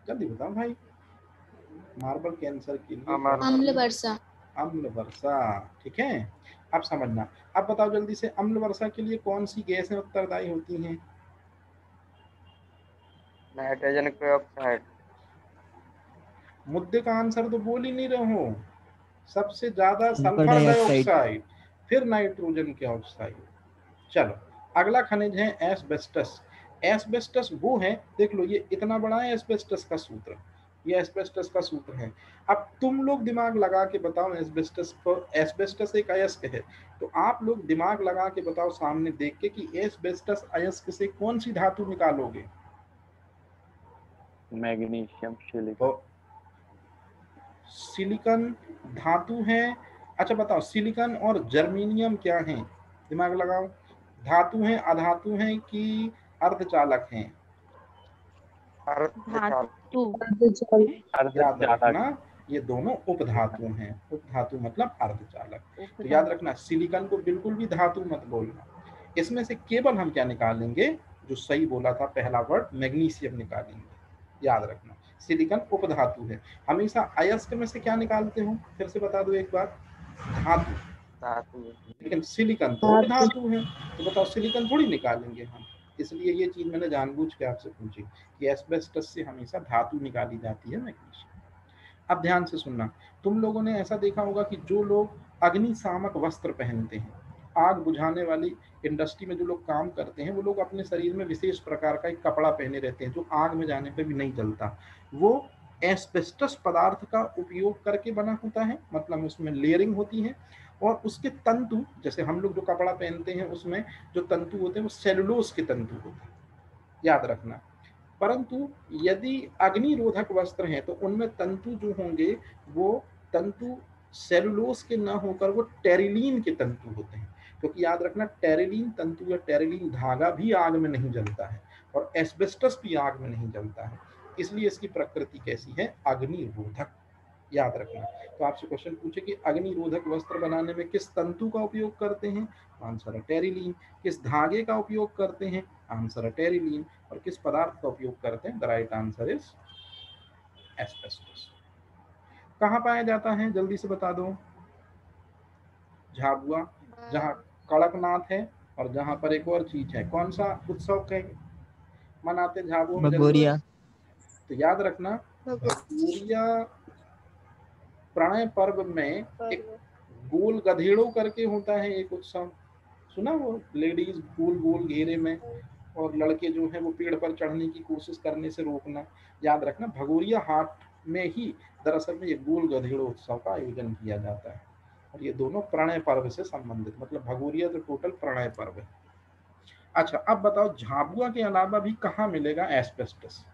A: जल्दी बताओ भाई। मार्बल कैंसर के लिए
B: अम्ल
C: वर्षा।
A: अम्ल वर्षा, ठीक है। अब समझना, अब बताओ जल्दी से, अम्ल वर्षा के लिए कौन सी गैसें उत्तरदायी होती हैं?
B: Nitrogen dioxide.
A: मुद्दे का आंसर तो बोल ही नहीं रहे हो। सबसे ज्यादा
D: सल्फर
A: सल्फर
D: डाइऑक्साइड।
A: डाइऑक्साइड, फिर नाइट्रोजन के ऑक्साइड। चलो अगला खनिज है एस्बेस्टस। एस्बेस्टस वो है, देख लो ये इतना बड़ा है एस्बेस्टस का सूत्र, ये एस्बेस्टस का सूत्र है। अब तुम लोग दिमाग लगा के बताओ, एस्बेस्टस को, एस्बेस्टस एक अयस्क है, तो आप लोग दिमाग लगा के बताओ सामने देख के कि एस्बेस्टस अयस्क से कौन सी धातु निकालोगे?
B: Magnesium silicon.
A: सिलिकॉन धातु है। अच्छा बताओ, सिलिकॉन और जर्मेनियम क्या है? दिमाग लगाओ, धातु है, अधातु है कि अर्धचालक हैं?
C: धातु।
A: याद रखना, ये दोनों उपधातु हैं। उपधातु मतलब अर्धचालक। तो याद रखना, सिलिकॉन को बिल्कुल भी धातु मत बोलना। इसमें से केवल हम क्या निकालेंगे, जो सही बोला था पहला वर्ड, मैग्नीशियम निकालेंगे। याद रखना, सिलिकॉन उपधातु है। हमेशा अयस्क में से क्या निकालते हो, फिर से बता दो एक बार, धातु। लेकिन सिलिकॉन तो उपधातु है, तो बताओ सिलिकॉन थोड़ी निकालेंगे हम। इसलिए ये चीज मैंने जानबूझ के आपसे पूछी कि एस्बेस्टस से हमेशा धातु निकाली जाती है, मैग्नीशियम। अब ध्यान से सुनना, तुम लोगों ने ऐसा देखा होगा कि जो लोग अग्निशामक वस्त्र पहनते हैं, आग बुझाने वाली इंडस्ट्री में जो लोग काम करते हैं, वो लोग अपने शरीर में विशेष प्रकार का एक कपड़ा पहने रहते हैं जो आग में जाने पे भी नहीं जलता। वो एस्बेस्टस पदार्थ का उपयोग करके बना होता है, मतलब उसमें लेयरिंग होती है, और उसके तंतु, जैसे हम लोग जो कपड़ा पहनते हैं उसमें जो तंतु होते हैं वो सेलुलोज के तंतु होते हैं, याद रखना। परंतु यदि अग्निरोधक वस्त्र हैं तो उनमें तंतु जो होंगे वो तंतु सेलुलोज के न होकर वो टेरिलीन के तंतु होते हैं, क्योंकि याद रखना टेरिलीन तंतु या टेरिलीन धागा भी आग में नहीं जलता है और एस्बेस्टस भी आग में नहीं जलता है, इसलिए इसकी प्रकृति कैसी है, अग्निरोधक। याद रखना। तो आपसे क्वेश्चन पूछे कि अग्निरोधक वस्त्र बनाने में किस तंतु का उपयोग करते हैं, आंसर है टेरिलीन। किस धागे का उपयोग करते हैं, आंसर है टेरिलीन। और किस पदार्थ का उपयोग करते हैं, the right answer is asbestos. कहाँ पाया जाता है, जल्दी से बता दो। झाबुआ, जहाँ कड़कनाथ है, और जहाँ पर एक और चीज है, कौन सा उत्सव मनाते झाबुआ में?
D: भगोरिया।
A: तो याद रखना, भगोरिया प्रणय पर्व में एक गोल गधेड़ों करके होता है एक उत्सव, सुना? वो लेडीज गोल गोल घेरे में और लड़के जो है वो पेड़ पर चढ़ने की कोशिश करने से रोकना। याद रखना, भगोरिया हाट में ही दरअसल में ये गोल गधेड़ों उत्सव का आयोजन किया जाता है, और ये दोनों प्रणय पर्व से संबंधित, मतलब भगोरिया तो टोटल प्रणय पर्व है। अच्छा अब बताओ, झाबुआ के अलावा भी कहाँ मिलेगा एस्बेस्टस?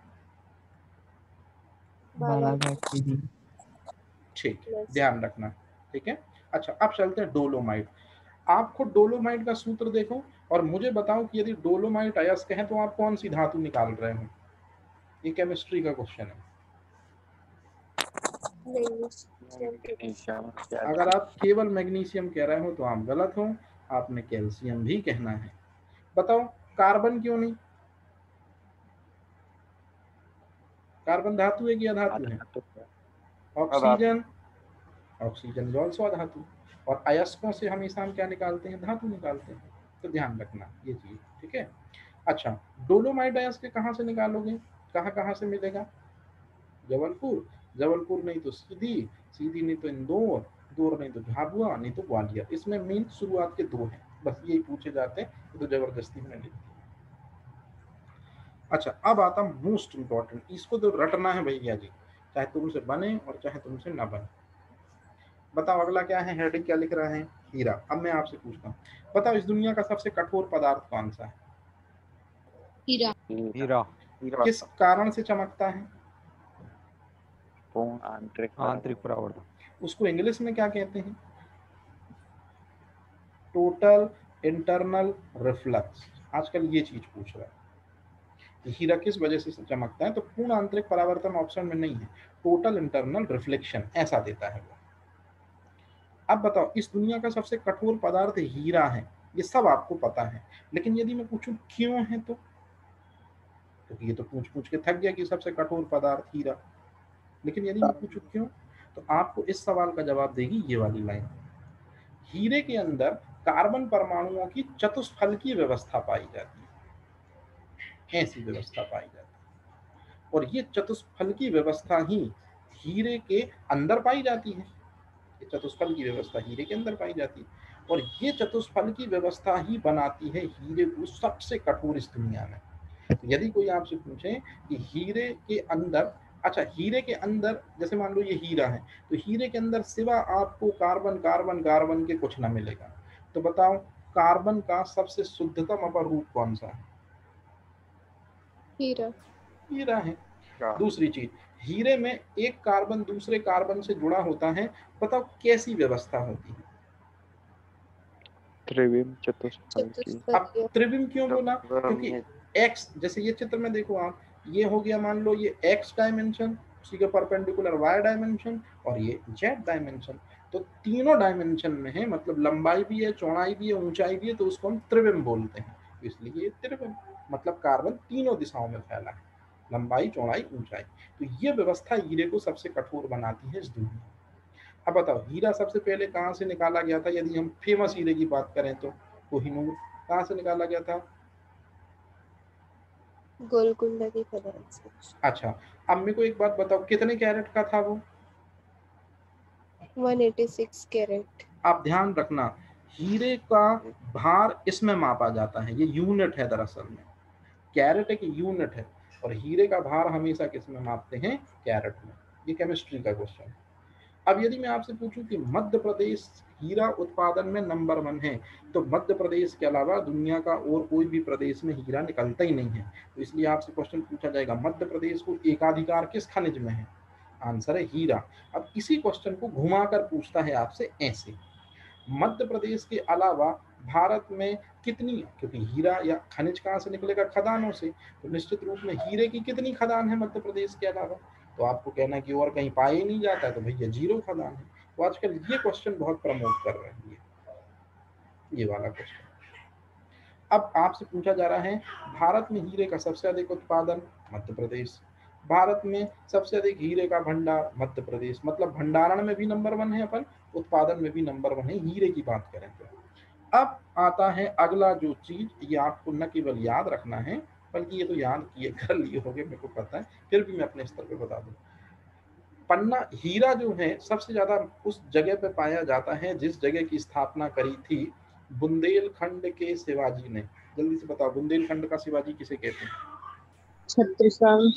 A: ठीक है, ध्यान रखना, ठीक है। अच्छा अब चलते हैं डोलोमाइट। आपको डोलोमाइट का सूत्र देखो और मुझे बताओ कि यदि डोलोमाइट अयस्क है तो आप कौन सी धातु निकाल रहे हो। ये केमिस्ट्री का क्वेश्चन है। अगर आप केवल मैग्नीशियम कह रहे हो तो आप गलत हो, आपने कैल्शियम भी कहना है। बताओ कार्बन क्यों नहीं? कार्बन धातु है कि अधातु है? ऑक्सीजन, ऑक्सीजन इज ऑल्सो अधातु। और अयस्कों से हमेशा हम क्या निकालते हैं, धातु निकालते हैं। तो ध्यान रखना ये चीज, ठीक है। अच्छा डोलोमाइट अयस्क कहाँ से निकालोगे, कहाँ कहाँ से मिलेगा? जबलपुर, जबलपुर नहीं तो सीधी, सीधी नहीं तो इंदौर, इंदौर नहीं तो झाबुआ, नहीं तो ग्वालियर। इसमें मेन शुरुआत के दो हैं, बस यही पूछे जाते हैं, तो जबरदस्ती में लिख दिया। अच्छा अब आता मोस्ट इंपॉर्टेंट, इसको तो रटना है भैया जी, चाहे तुमसे बने और चाहे तुमसे ना बने। बताओ अगला क्या है, हेडिंग क्या लिख रहा है, हीरा। अब मैं आपसे पूछता हूँ, बताओ इस दुनिया का सबसे कठोर पदार्थ कौन सा है?
C: हीरा।
B: हीरा।
A: किस कारण से चमकता है?
B: आंतरिक परावर्तन।
A: उसको इंग्लिश में क्या कहते हैं? Total internal reflex. आजकल ये चीज पूछ रहा है। हीरा किस वजह से चमकता है, तो पूर्ण आंतरिक परावर्तन ऑप्शन में नहीं है, टोटल इंटरनल रिफ्लेक्शन ऐसा देता है वो। अब बताओ, इस दुनिया का सबसे कठोर पदार्थ हीरा है, ये सब आपको पता है, लेकिन यदि मैं पूछूं क्यों है, तो क्योंकि ये तो पूछ पूछ के थक गया कि सबसे कठोर पदार्थ हीरा, लेकिन यदि मैं पूछूं क्यों, तो आपको इस सवाल का जवाब देगी ये वाली लाइन। हीरे के अंदर कार्बन परमाणुओं की चतुष्फलकीय व्यवस्था पाई जाती है, ऐसी व्यवस्था पाई जाती है, और ये चतुष्फलकीय व्यवस्था ही हीरे के अंदर पाई जाती है। ये चतुष्फल की व्यवस्था हीरे के अंदर पाई जाती है, और ये चतुष्फल की व्यवस्था ही बनाती है हीरे को सबसे कठोर इस दुनिया में। तो यदि कोई आपसे पूछे कि हीरे के अंदर, अच्छा हीरे के अंदर जैसे मान लो ये हीरा है, तो हीरे के अंदर सिवा आपको कार्बन कार्बन कार्बन के कुछ ना मिलेगा, तो बताओ कार्बन का सबसे शुद्धतम अपर रूप कौन सा है?
C: हीरा।
A: हीरा है।
B: अच्छा,
A: दूसरी चीज, हीरे में एक कार्बन दूसरे कार्बन से जुड़ा होता है, बताओ कैसी व्यवस्था होती है?
B: त्रिविम चतुष्फल की।
A: अब
C: चतुष्फलकीय।
A: त्रिविम क्यों बोला? क्योंकि
B: में
A: एक्स, जैसे ये चित्र में देखो आप, ये हो गया मान लो ये एक्स डायमेंशन, उसी के परपेंडिकुलर वाई डायमेंशन, और ये जेड डायमेंशन, तो तीनों डायमेंशन में है, मतलब लंबाई भी है, चौड़ाई भी है, ऊंचाई भी है, तो उसको हम त्रिविम बोलते हैं, तो इसलिए ये त्रिविम, मतलब कार्बन तीनों दिशाओं में फैला है, लंबाई चौड़ाई ऊंचाई। तो ये व्यवस्था हीरे को सबसे कठोर बनाती है इस दुनिया में। अब बताओ हीरा सबसे पहले कहाँ से निकाला गया था, यदि हम फेमस हीरे की बात करें तो कोहिनूर। कहाँ से निकाला गया था?
C: गोलकुंडा की खदान से।
A: अच्छा, अब मेरे को एक बात बताओ, कितने कैरेट का था वो?
C: 186 कैरेट।
A: आप ध्यान रखना, हीरे का भार इसमें मापा जाता है, ये यूनिट है दरअसल में, कैरेट एक यूनिट है, और हीरे का भार हमेशा किस में मापते हैं? कैरेट में। ये केमिस्ट्री का क्वेश्चन है। अब यदि मैं आपसे पूछूं कि मध्य प्रदेश हीरा उत्पादन में नंबर 1 है, तो मध्य प्रदेश के अलावा दुनिया का और कोई भी प्रदेश में हीरा निकलता ही नहीं है, तो इसलिए आपसे क्वेश्चन पूछा जाएगा मध्य प्रदेश को एकाधिकार किस खनिज में है? आंसर है हीरा। अब इसी क्वेश्चन को घुमाकर पूछता है आपसे ऐसे, मध्य प्रदेश के अलावा भारत में कितनी, क्योंकि हीरा या खनिज कहाँ से निकलेगा? खदानों से, तो निश्चित रूप में हीरे की कितनी खदान है मध्य प्रदेश के अलावा? तो आपको कहना है कि और कहीं पाया ही नहीं जाता है, तो भैया 0 खदान है। तो आजकल ये क्वेश्चन बहुत प्रमोट कर रहे हैं, ये वाला क्वेश्चन। अब आपसे पूछा जा रहा है भारत में हीरे का सबसे अधिक उत्पादन, मध्य प्रदेश। भारत में सबसे अधिक हीरे का भंडार, मध्य प्रदेश, मतलब भंडारण में भी नंबर 1 है अपन, उत्पादन में भी नंबर 1 है हीरे की बात करें तो। अब आता है अगला जो चीज, ये आपको न केवल याद रखना है, बल्कि ये तो याद किए कर लिए होगे मेरे को पता है, फिर भी मैं अपने स्तर पे बता दूं। पन्ना हीरा जो है सबसे ज्यादा उस जगह पे पाया जाता है जिस जगह की स्थापना करी थी बुंदेलखंड के शिवाजी ने। जल्दी से बताओ, बुंदेलखंड का शिवाजी किसे कहते हैं?
C: छत्रसाल।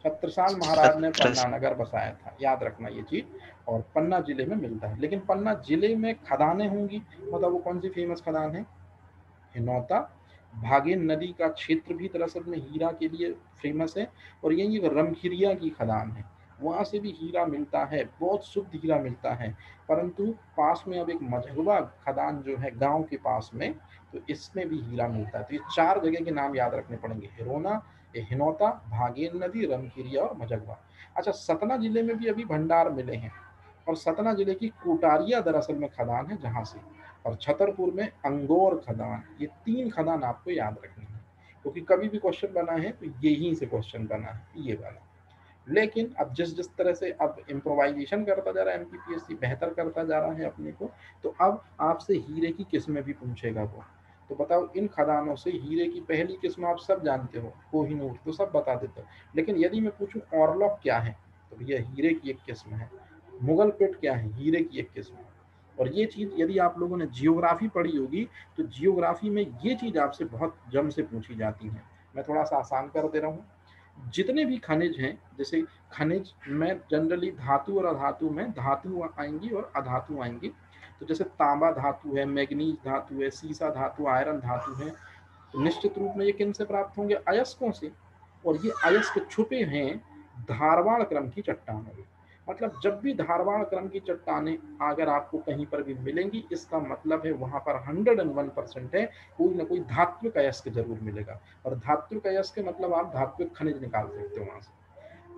A: छत्रसाल महाराज ने पन्ना नगर बसाया था, याद रखना ये चीज, और पन्ना जिले में मिलता है। लेकिन पन्ना जिले में खदानें होंगी, मतलब वो कौन सी फेमस खदान है? हिनौता। भागेन नदी का क्षेत्र भी दरअसल में हीरा के लिए फेमस है, और यही एक रमखिरिया की खदान है, वहां से भी हीरा मिलता है, बहुत शुद्ध हीरा मिलता है। परंतु पास में अब एक मझगवा खदान जो है गांव के पास में, तो इसमें भी हीरा मिलता है। तो ये 4 जगह के नाम याद रखने पड़ेंगे, हिरोना, हिनौता, भागेन नदी, रमखिरिया और मझगवा। अच्छा, सतना जिले में भी अभी भंडार मिले हैं, और सतना जिले की कोटारिया दरअसल में खदान है जहां से, और छतरपुर में अंगोर खदान। ये 3 खदान आपको याद रखनी है, क्योंकि कभी भी क्वेश्चन बना है तो यहीं से क्वेश्चन बना है, ये वाला। लेकिन अब जिस जिस तरह से अब इम्प्रोवाइजेशन करता जा रहा है एमपीपीएससी, बेहतर करता जा रहा है अपने को, तो अब आपसे हीरे की किस्में भी पूछेगा वो। तो बताओ, इन खदानों से हीरे की पहली किस्म आप सब जानते हो, कोहिनूर, तो सब बता देते हो। लेकिन यदि मैं पूछूं ऑरलॉक क्या है, तो भैया हीरे की एक किस्म है। मुगल पेट क्या है? हीरे की एक किस्म है। और ये चीज यदि आप लोगों ने जियोग्राफी पढ़ी होगी, तो जियोग्राफी में ये चीज आपसे बहुत जम से पूछी जाती है। मैं थोड़ा सा आसान कर दे रहा हूँ। जितने भी खनिज हैं, जैसे खनिज में जनरली धातु और अधातु में धातु आएंगी और अधातु आएंगी, तो जैसे तांबा धातु है, मैग्नीज धातु है, सीसा धातु, आयरन धातु है, तो निश्चित रूप में ये किन से प्राप्त होंगे? अयस्कों से। और ये अयस्क छुपे हैं धारवाड़ क्रम की चट्टानों में। मतलब जब भी धारवाड़ क्रम की चट्टानें अगर आपको कहीं पर भी मिलेंगी, इसका मतलब है वहां पर 101% है कोई ना कोई धात्विक अयस्क जरूर मिलेगा। और धात्विक अयस्क मतलब आप धात्विक खनिज निकाल सकते हो वहां से।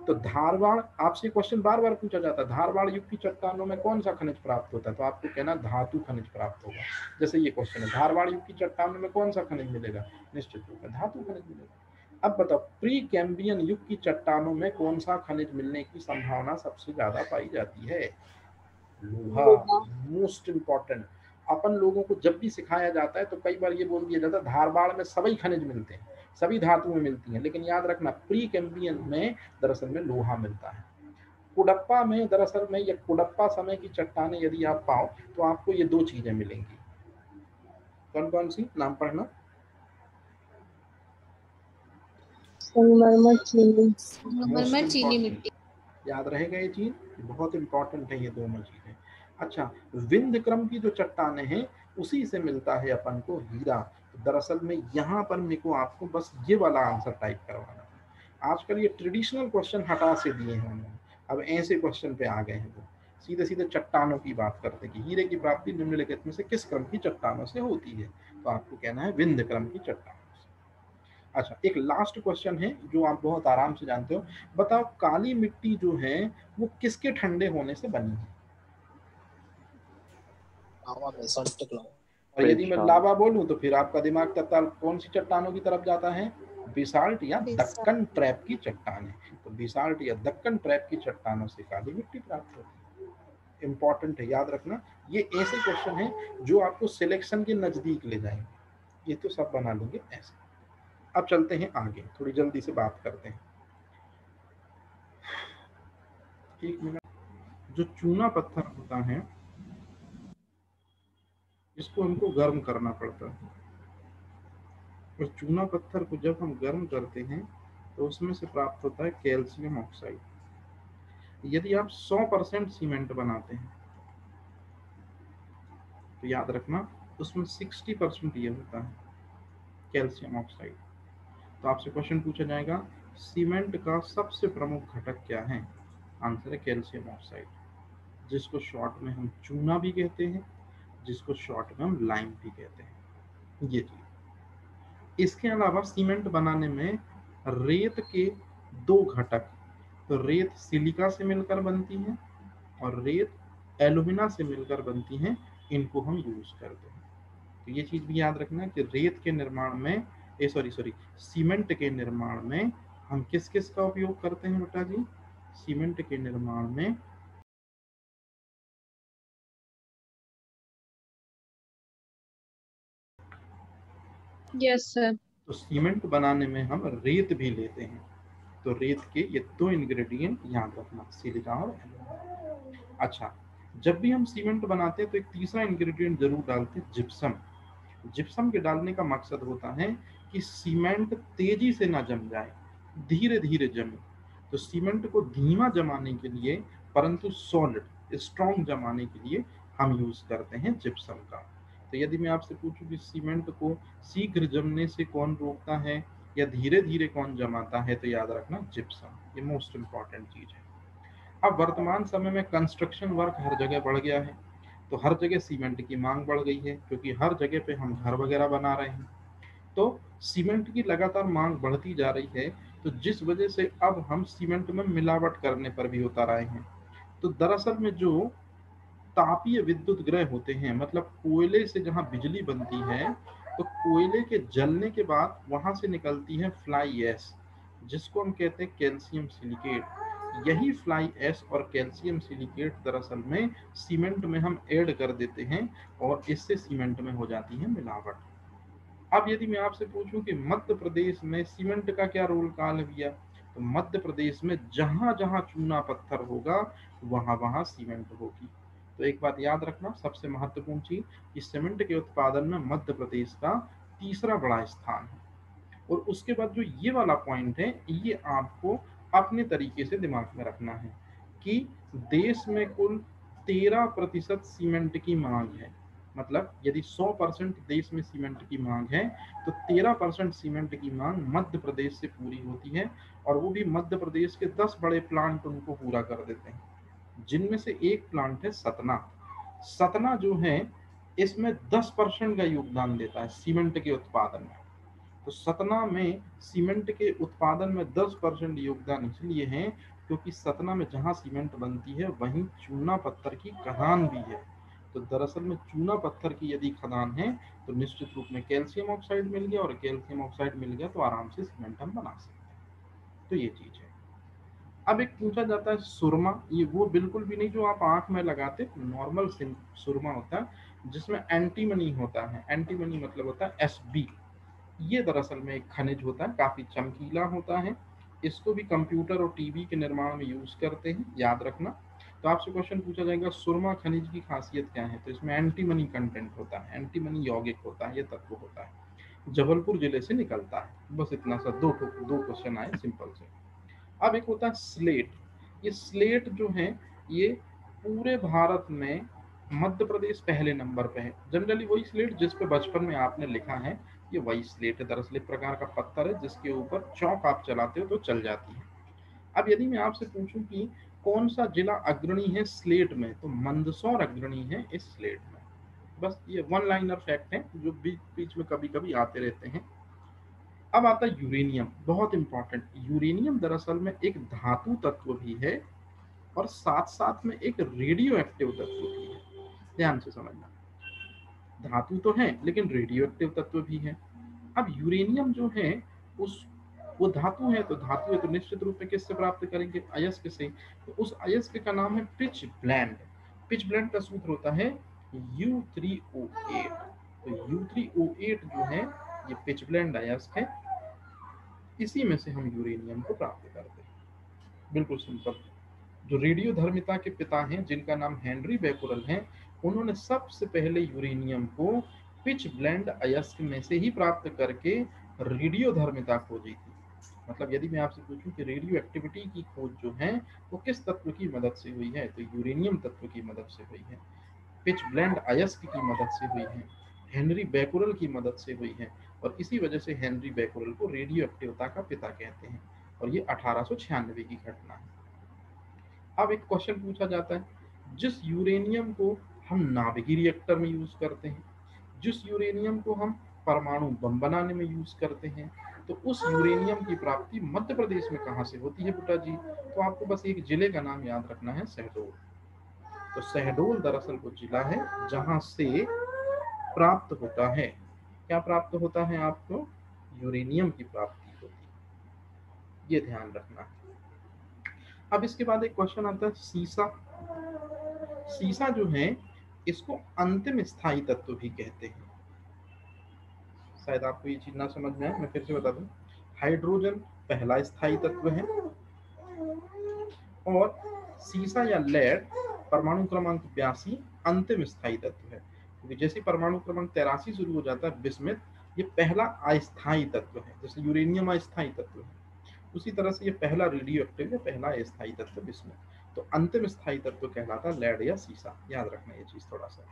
A: तो धारवाड़, आपसे क्वेश्चन बार बार पूछा जाता है धारवाड़ युग की चट्टानों में कौन सा खनिज प्राप्त होता है, तो आपको कहना धातु खनिज प्राप्त होगा। जैसे ये क्वेश्चन है धारवाड़ युग की चट्टानों में कौन सा खनिज मिलेगा, निश्चित रूप में धातु खनिज मिलेगा। अब बताओ प्री कैम्बियन युग की चट्टानों में कौन सा खनिज मिलने की संभावना सबसे ज्यादा पाई जाती है, लोहा।
C: लोहा।
A: मोस्ट इंपॉर्टेंट, अपन लोगों को जब भी सिखाया जाता है तो कई बार ये बोल दिया जाता है धारवाड़ में सभी खनिज मिलते हैं, सभी धातुएं मिलती हैं, लेकिन याद रखना प्री कैम्बियन में दरअसल में लोहा मिलता है। कुडप्पा में दरअसल में, या कुडप्पा समय की चट्टानें यदि आप पाओ तो आपको ये दो चीजें मिलेंगी। कौन कौन सी, नाम पढ़ना।
C: संगमरमर, चीनी।
D: संगमरमर, चीनी मिट्टी।
A: याद रहेगा ये चीज, बहुत इंपॉर्टेंट है ये दोनों चीजें। अच्छा, विंध्य क्रम की जो चट्टानें हैं उसी से मिलता है अपन को हीरा। तो दरअसल में यहाँ पर मेरे को आपको बस ये वाला आंसर टाइप करवाना है। आजकल ये ट्रेडिशनल क्वेश्चन हटा से दिए हैं उन्होंने, अब ऐसे क्वेश्चन पे आ गए हैं वो, सीधे सीधे चट्टानों की बात करते हैं कि हीरे की प्राप्ति निम्नलिखित में से किस क्रम की चट्टानों से होती है, तो आपको कहना है विंध्य क्रम की चट्टान। अच्छा, एक लास्ट क्वेश्चन है जो आप बहुत आराम से जानते हो, बताओ काली मिट्टी जो है वो किसके ठंडे होने से बनी है। और यदि मैं लावा बोलूं तो फिर आपका दिमाग तत्काल कौन सी चट्टानों की तरफ जाता है, बेसाल्ट या दक्कन ट्रैप की चट्टानें। तो बेसाल्ट या दक्कन ट्रैप की चट्टानों से काली मिट्टी प्राप्त होती है। इंपॉर्टेंट है, याद रखना, ये ऐसे क्वेश्चन है जो आपको सिलेक्शन के नजदीक ले जाएंगे। ये तो सब बना लेंगे ऐसे। अब चलते हैं आगे, थोड़ी जल्दी से बात करते हैं। एक मिनट, जो चूना पत्थर होता है इसको हमको गर्म करना पड़ता है, और चूना पत्थर को जब हम गर्म करते हैं तो उसमें से प्राप्त होता है कैल्शियम ऑक्साइड। यदि आप 100% सीमेंट बनाते हैं तो याद रखना उसमें 60% ये होता है कैल्शियम ऑक्साइड। तो आपसे क्वेश्चन पूछा जाएगा सीमेंट का सबसे प्रमुख घटक क्या है, आंसर है कैल्शियम ऑक्साइड, जिसको शॉर्ट में हम चूना भी कहते हैं, जिसको शॉर्ट में हम लाइम भी कहते हैं। ये चीज, इसके अलावा सीमेंट बनाने में रेत के दो घटक, तो रेत सिलिका से मिलकर बनती है और रेत एल्यूमिना से मिलकर बनती है, इनको हम यूज करते हैं। तो ये चीज भी याद रखना कि रेत के निर्माण में सीमेंट के निर्माण में हम किस किस का उपयोग करते हैं बेटा जी, सीमेंट के निर्माण में
D: यस सर।
A: तो सीमेंट बनाने में हम रेत भी लेते हैं। तो रेत के ये दो इंग्रेडिएंट याद रखना, सिलिका और एल्यूमिना। अच्छा, जब भी हम सीमेंट बनाते हैं तो एक तीसरा इंग्रेडिएंट जरूर डालते हैं, जिप्सम। जिप्सम के डालने का मकसद होता है कि सीमेंट तेजी से ना जम जाए, धीरे धीरे जमे। तो सीमेंट को धीमा जमाने के लिए, परंतु सॉलिड स्ट्रॉन्ग जमाने के लिए हम यूज करते हैं जिप्सम का। तो यदि मैं आपसे पूछूं कि सीमेंट को शीघ्र जमने से कौन रोकता है या धीरे धीरे कौन जमाता है, तो याद रखना जिप्सम, ये मोस्ट इंपॉर्टेंट चीज है। अब वर्तमान समय में कंस्ट्रक्शन वर्क हर जगह बढ़ गया है, तो हर जगह सीमेंट की मांग बढ़ गई है, क्योंकि हर जगह पे हम घर वगैरह बना रहे हैं, तो सीमेंट की लगातार मांग बढ़ती जा रही है। तो जिस वजह से अब हम सीमेंट में मिलावट करने पर भी उतर आए हैं। तो दरअसल में जो तापीय विद्युत ग्रह होते हैं, मतलब कोयले से जहां बिजली बनती है, तो कोयले के जलने के बाद वहां से निकलती है फ्लाई ऐश, जिसको हम कहते हैं कैल्शियम सिलिकेट। यही फ्लाई ऐश और कैल्शियम सिलिकेट दरअसल में सीमेंट में हम ऐड कर देते हैं और इससे सीमेंट में हो जाती है मिलावट। अब यदि मैं आपसे पूछूं कि मध्य प्रदेश में सीमेंट का क्या रोल काल है भैया, तो मध्य प्रदेश में जहां जहां चूना पत्थर होगा वहां वहां सीमेंट होगी। तो एक बात याद रखना, सबसे महत्वपूर्ण चीज, कि सीमेंट के उत्पादन में मध्य प्रदेश का तीसरा बड़ा स्थान है। और उसके बाद जो ये वाला पॉइंट है, ये आपको अपने तरीके से दिमाग में रखना है कि देश में कुल 13% सीमेंट की मांग है। मतलब यदि 100% देश में सीमेंट की मांग है तो 13% सीमेंट की मांग मध्य प्रदेश से पूरी होती है, और वो भी मध्य प्रदेश के 10 बड़े प्लांट उनको पूरा कर देते हैं। जिनमें से एक प्लांट है सतना। सतना जो है इसमें 10% का योगदान देता है सीमेंट के उत्पादन में। तो सतना में सीमेंट के उत्पादन में 10% योगदान इसलिए है क्योंकि सतना में जहां सीमेंट बनती है वहीं चूना पत्थर की खदान भी है। तो दरअसल में चूना पत्थर की यदि खदान है तो निश्चित रूप में कैल्शियम ऑक्साइड मिल गया, और कैल्शियम ऑक्साइड मिल गया तो आराम से सीमेंट हम बना सकते हैं। तो ये चीज है। अब एक पूछा जाता है सुरमा, ये वो बिल्कुल भी नहीं जो आप आंख में लगाते, नॉर्मल सुरमा होता है जिसमें एंटीमनी होता है। एंटीमनी मतलब होता है Sb। ये दरअसल में एक खनिज होता है, काफी चमकीला होता है। इसको भी कंप्यूटर और टीवी के निर्माण में यूज करते हैं, याद रखना। तो आपसे क्वेश्चन पूछा जाएगा सुरमा खनिज की खासियत क्या है, तो इसमें एंटीमनी कंटेंट होता है, एंटीमनी यौगिक होता है, ये तत्व होता है, जबलपुर जिले से निकलता है। बस इतना सा दो क्वेश्चन आए सिंपल से। अब एक होता है स्लेट। ये स्लेट जो है ये पूरे भारत में मध्य प्रदेश पहले नंबर पे है। जनरली वही स्लेट जिस पे बचपन में आपने लिखा है, ये वही स्लेट है। दरअसल एक प्रकार का पत्थर है जिसके ऊपर चौक आप चलाते हो तो चल जाती है। अब यदि मैं आपसे पूछूं कि कौन सा जिला अग्रणी है स्लेट में, तो मंदसौर अग्रणी है इस स्लेट में। बस ये वन लाइनर फैक्ट है जो बीच बीच में कभी कभी आते रहते हैं। अब आता है यूरेनियम, बहुत इंपॉर्टेंट। यूरेनियम दरअसल में एक धातु तत्व भी है और साथ साथ में एक रेडियो एक्टिव तत्व भी है। ध्यान से समझना, धातु तो है लेकिन रेडियो एक्टिव तत्व भी है। अब यूरेनियम जो है उस वो धातु है, तो धातु है तो निश्चित रूप में किससे प्राप्त करेंगे, अयस्क से। तो उस अयस्क का नाम है पिच ब्लेंड। पिच ब्लेंड का सूत्र होता है U3O8। तो U3O8 जो है ये पिच ब्लेंड अयस्क है, इसी में से हम यूरेनियम को प्राप्त करते हैं। बिल्कुल सिंपल। जो रेडियो धर्मिता के पिता हैं जिनका नाम हेनरी बैकुरल है, उन्होंने सबसे पहले यूरेनियम को पिच ब्लेंड अयस्क में से ही प्राप्त करके रेडियो धर्मिता खोजी थी। मतलब यदि मैं आपसे पूछूं कि रेडियो एक्टिविटी की खोज जो है वो किस तत्व की मदद से हुई है, तो यूरेनियम तत्व की मदद से हुई है, पिच ब्लेंड अयस्क की मदद से हुई है, हेनरी बैकुरल की मदद से हुई है। और इसी वजह से हेनरी बैकुरल को रेडियो एक्टिविता का पिता कहते हैं। और ये 1896 की घटना है। अब एक क्वेश्चन पूछा जाता है, जिस यूरेनियम को हम नाभिकीय रिएक्टर में यूज करते हैं, जिस यूरेनियम को हम परमाणु बम बनाने में यूज करते हैं, तो उस यूरेनियम की प्राप्ति मध्य प्रदेश में कहाँ से होती है बेटा जी? तो आपको बस एक जिले का नाम याद रखना है, शहडोल। तो शहडोल दरअसल वो जिला है जहां से प्राप्त होता है, क्या प्राप्त होता है आपको, यूरेनियम की प्राप्ति होती है। ये ध्यान रखना है। अब इसके बाद एक क्वेश्चन आता है सीसा। सीसा जो है इसको अंतिम स्थायी तत्व भी कहते हैं। शायद आपको ये चीज ना समझ में आए, मैं फिर से बता दूं। हाइड्रोजन पहला स्थायी तत्व है और सीसा या लेड परमाणु क्रमांक 82 अंतिम स्थायी तत्व है। क्योंकि जैसे परमाणु क्रमांक 83 शुरू हो जाता है बिस्मिथ, ये पहला अस्थायी तत्व है। जैसे यूरेनियम अस्थायी तत्व है, उसी तरह से ये पहला रेडियो एक्टिव है, पहला अस्थायी तत्व बिस्मिथ। तो अंतिम स्थायी तत्व कहलाता है लेड या सीसा। याद रखना ये चीज थोड़ा सा।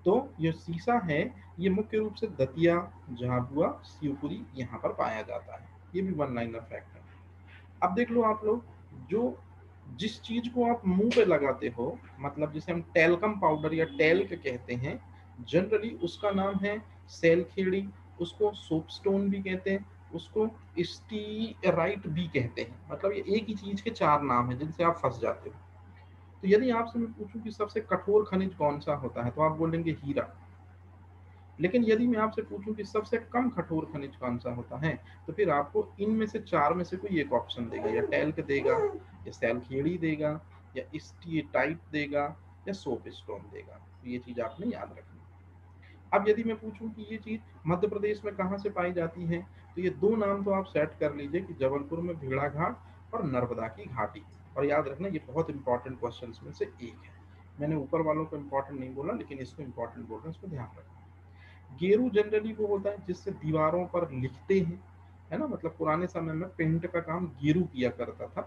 A: तो ये सीसा है, ये मुख्य रूप से दतिया, झाबुआ, शिवपुरी यहाँ पर पाया जाता है। ये भी वन लाइनर फैक्ट है। अब देख लो आप लोग, जो जिस चीज को आप मुंह पे लगाते हो, मतलब जिसे हम टेल्कम पाउडर या टेल्क कहते हैं, जनरली उसका नाम है सेलखेड़ी, उसको सोपस्टोन भी कहते हैं, उसको स्टीराइट भी कहते हैं। मतलब ये एक ही चीज के चार नाम है जिनसे आप फंस जाते हो। तो यदि आपसे मैं पूछूं कि सबसे कठोर खनिज कौन सा होता है, तो आप बोलेंगे हीरा। लेकिन यदि मैं आपसे पूछूं कि सबसे कम कठोर खनिज कौन सा होता है, तो फिर आपको इनमें से चार में से कोई एक ऑप्शन देगा, या टेल्क देगा, या सेलखेड़ी देगा, या स्टीटाइट देगा, या सोपस्टोन देगा। तो ये चीज आपने याद रखनी। अब यदि मैं पूछूं कि ये चीज मध्य प्रदेश में कहाँ से पाई जाती है, तो ये दो नाम तो आप सेट कर लीजिए कि जबलपुर में भेड़ा घाट और नर्मदा की घाटी। और याद रखना ये बहुत इंपॉर्टेंट क्वेश्चन में से एक है। मैंने ऊपर वालों को इंपॉर्टेंट नहीं बोला, लेकिन इसको इंपॉर्टेंट बोल रहा हूँ, इसको ध्यान रखना। गेरू जनरली वो होता है जिससे दीवारों पर लिखते हैं, है ना। मतलब पुराने समय में पेंट का काम गेरू किया करता था।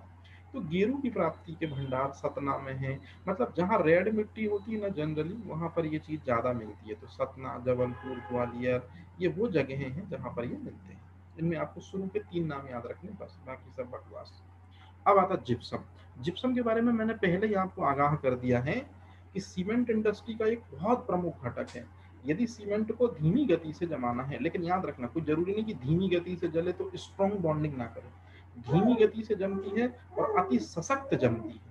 A: तो गेरू की प्राप्ति के भंडार सतना में है। मतलब जहाँ रेड मिट्टी होती है ना जनरली, वहां पर ये चीज ज्यादा मिलती है। तो सतना, जबलपुर, ग्वालियर, ये वो जगह हैं जहाँ पर ये मिलते हैं। इनमें आपको शुरू के तीन नाम याद रखने, बस बाकी सब बकवास। अब आता जिप्सम। जिप्सम के बारे में मैंने पहले ही आपको आगाह कर दिया है कि सीमेंट इंडस्ट्री का एक बहुत प्रमुख घटक है। यदि सीमेंट को धीमी गति से जमाना है, लेकिन याद रखना कोई जरूरी नहीं कि धीमी गति से जले तो स्ट्रॉन्ग बॉन्डिंग ना करे, धीमी गति से जमती है और अति सशक्त जमती है।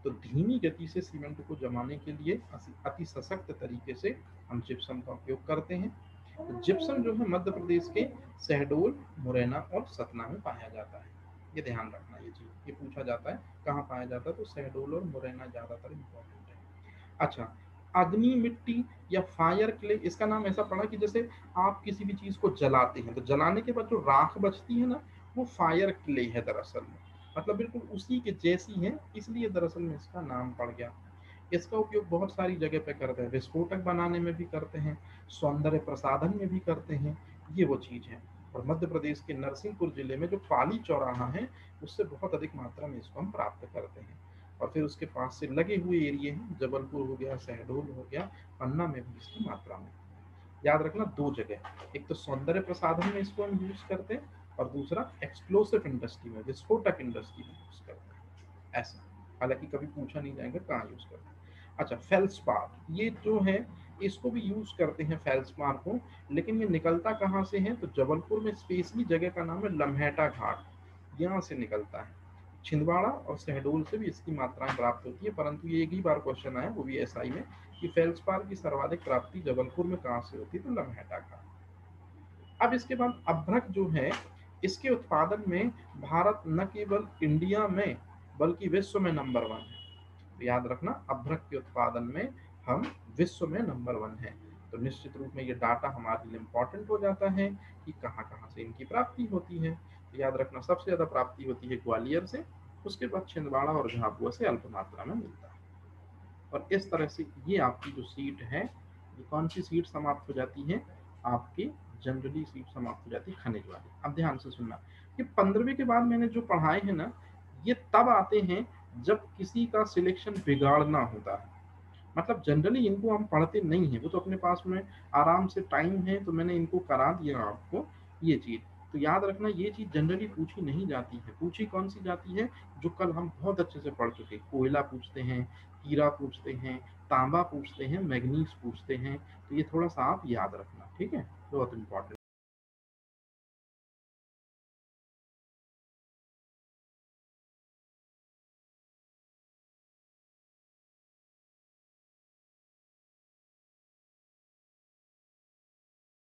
A: तो धीमी गति से सीमेंट को जमाने के लिए अति सशक्त तरीके से हम जिप्सम का उपयोग करते हैं। तो जिप्सम जो है मध्य प्रदेश के शहडोल, मुरैना और सतना में पाया जाता है। ये ध्यान रखना, ये चीज ये पूछा जाता है कहाँ पाया जाता है, तो शहडोल और मुरैना ज्यादातर इम्पोर्टेंट है। अच्छा, अग्नि मिट्टी या फायर क्ले, इसका नाम ऐसा पड़ा कि जैसे आप किसी भी चीज को जलाते हैं तो जलाने के बाद जो राख बचती है ना, वो फायर क्ले है दरअसल में, मतलब बिल्कुल उसी के जैसी है, इसलिए दरअसल में इसका नाम पड़ गया। इसका उपयोग बहुत सारी जगह पे करते हैं, विस्फोटक बनाने में भी करते हैं, सौंदर्य प्रसाधन में भी करते हैं, ये वो चीज है। और मध्य प्रदेश के नरसिंहपुर जिले में जो पाली चौराहा है, उससे बहुत अधिक मात्रा में इसको हम प्राप्त करते हैं। और फिर उसके पास से लगे हुए एरिए हैं, जबलपुर हो गया, शहडोल हो गया, पन्ना में भी इसकी मात्रा में। याद रखना दो जगह, एक तो सौंदर्य प्रसाधन में इसको हम यूज करते हैं और दूसरा एक्सप्लोसिव इंडस्ट्री में, विस्फोटक इंडस्ट्री में यूज करते हैं ऐसा। हालांकि कभी पूछा नहीं जाएगा कहाँ यूज करते हैं। अच्छा, फेल्सपार, ये जो है इसको भी यूज करते हैं फेल्सपार को, लेकिन ये निकलता कहाँ से है, तो जबलपुर में स्पेशली जगह का नाम है लम्हेटा घाट, यहाँ से निकलता है। छिंदवाड़ा और शहडोल से भी इसकी मात्राएं प्राप्त होती है, परंतु ये एक ही बार क्वेश्चन आया, वो भी एसआई में, कि फेल्सपार की सर्वाधिक प्राप्ति जबलपुर में कहाँ से होती है, तो लम्हेटा घाट। अब इसके बाद अभ्रक जो है, इसके उत्पादन में भारत न केवल इंडिया में बल्कि विश्व में नंबर 1 है। तो याद रखना अभ्रक के उत्पादन में हम विश्व में नंबर 1 है। तो निश्चित रूप में ये डाटा हमारे लिए इम्पोर्टेंट हो जाता है कि कहाँ कहाँ से इनकी प्राप्ति होती है। तो याद रखना सबसे ज्यादा प्राप्ति होती है ग्वालियर से, उसके बाद छिंदवाड़ा और झाबुआ से अल्प मात्रा में मिलता है। और इस तरह से ये आपकी जो सीट है, ये कौन सी सीट समाप्त हो जाती है, आपकी जनरली सीट समाप्त हो जाती है खनिज वाली। अब ध्यान से सुनना, ये 15वीं के बाद मैंने जो पढ़ाए हैं ना, ये तब आते हैं जब किसी का सिलेक्शन बिगाड़ना होता है। मतलब जनरली इनको हम पढ़ते नहीं है, वो तो अपने पास में आराम से टाइम है तो मैंने इनको करा दिया आपको ये चीज। तो याद रखना ये चीज जनरली पूछी नहीं जाती है। पूछी कौन सी जाती है, जो कल हम बहुत अच्छे से पढ़ चुके, कोयला पूछते हैं, हीरा पूछते हैं, तांबा पूछते हैं, मैग्नीज पूछते हैं। तो ये थोड़ा सा आप याद रखना, ठीक है, बहुत इंपॉर्टेंट।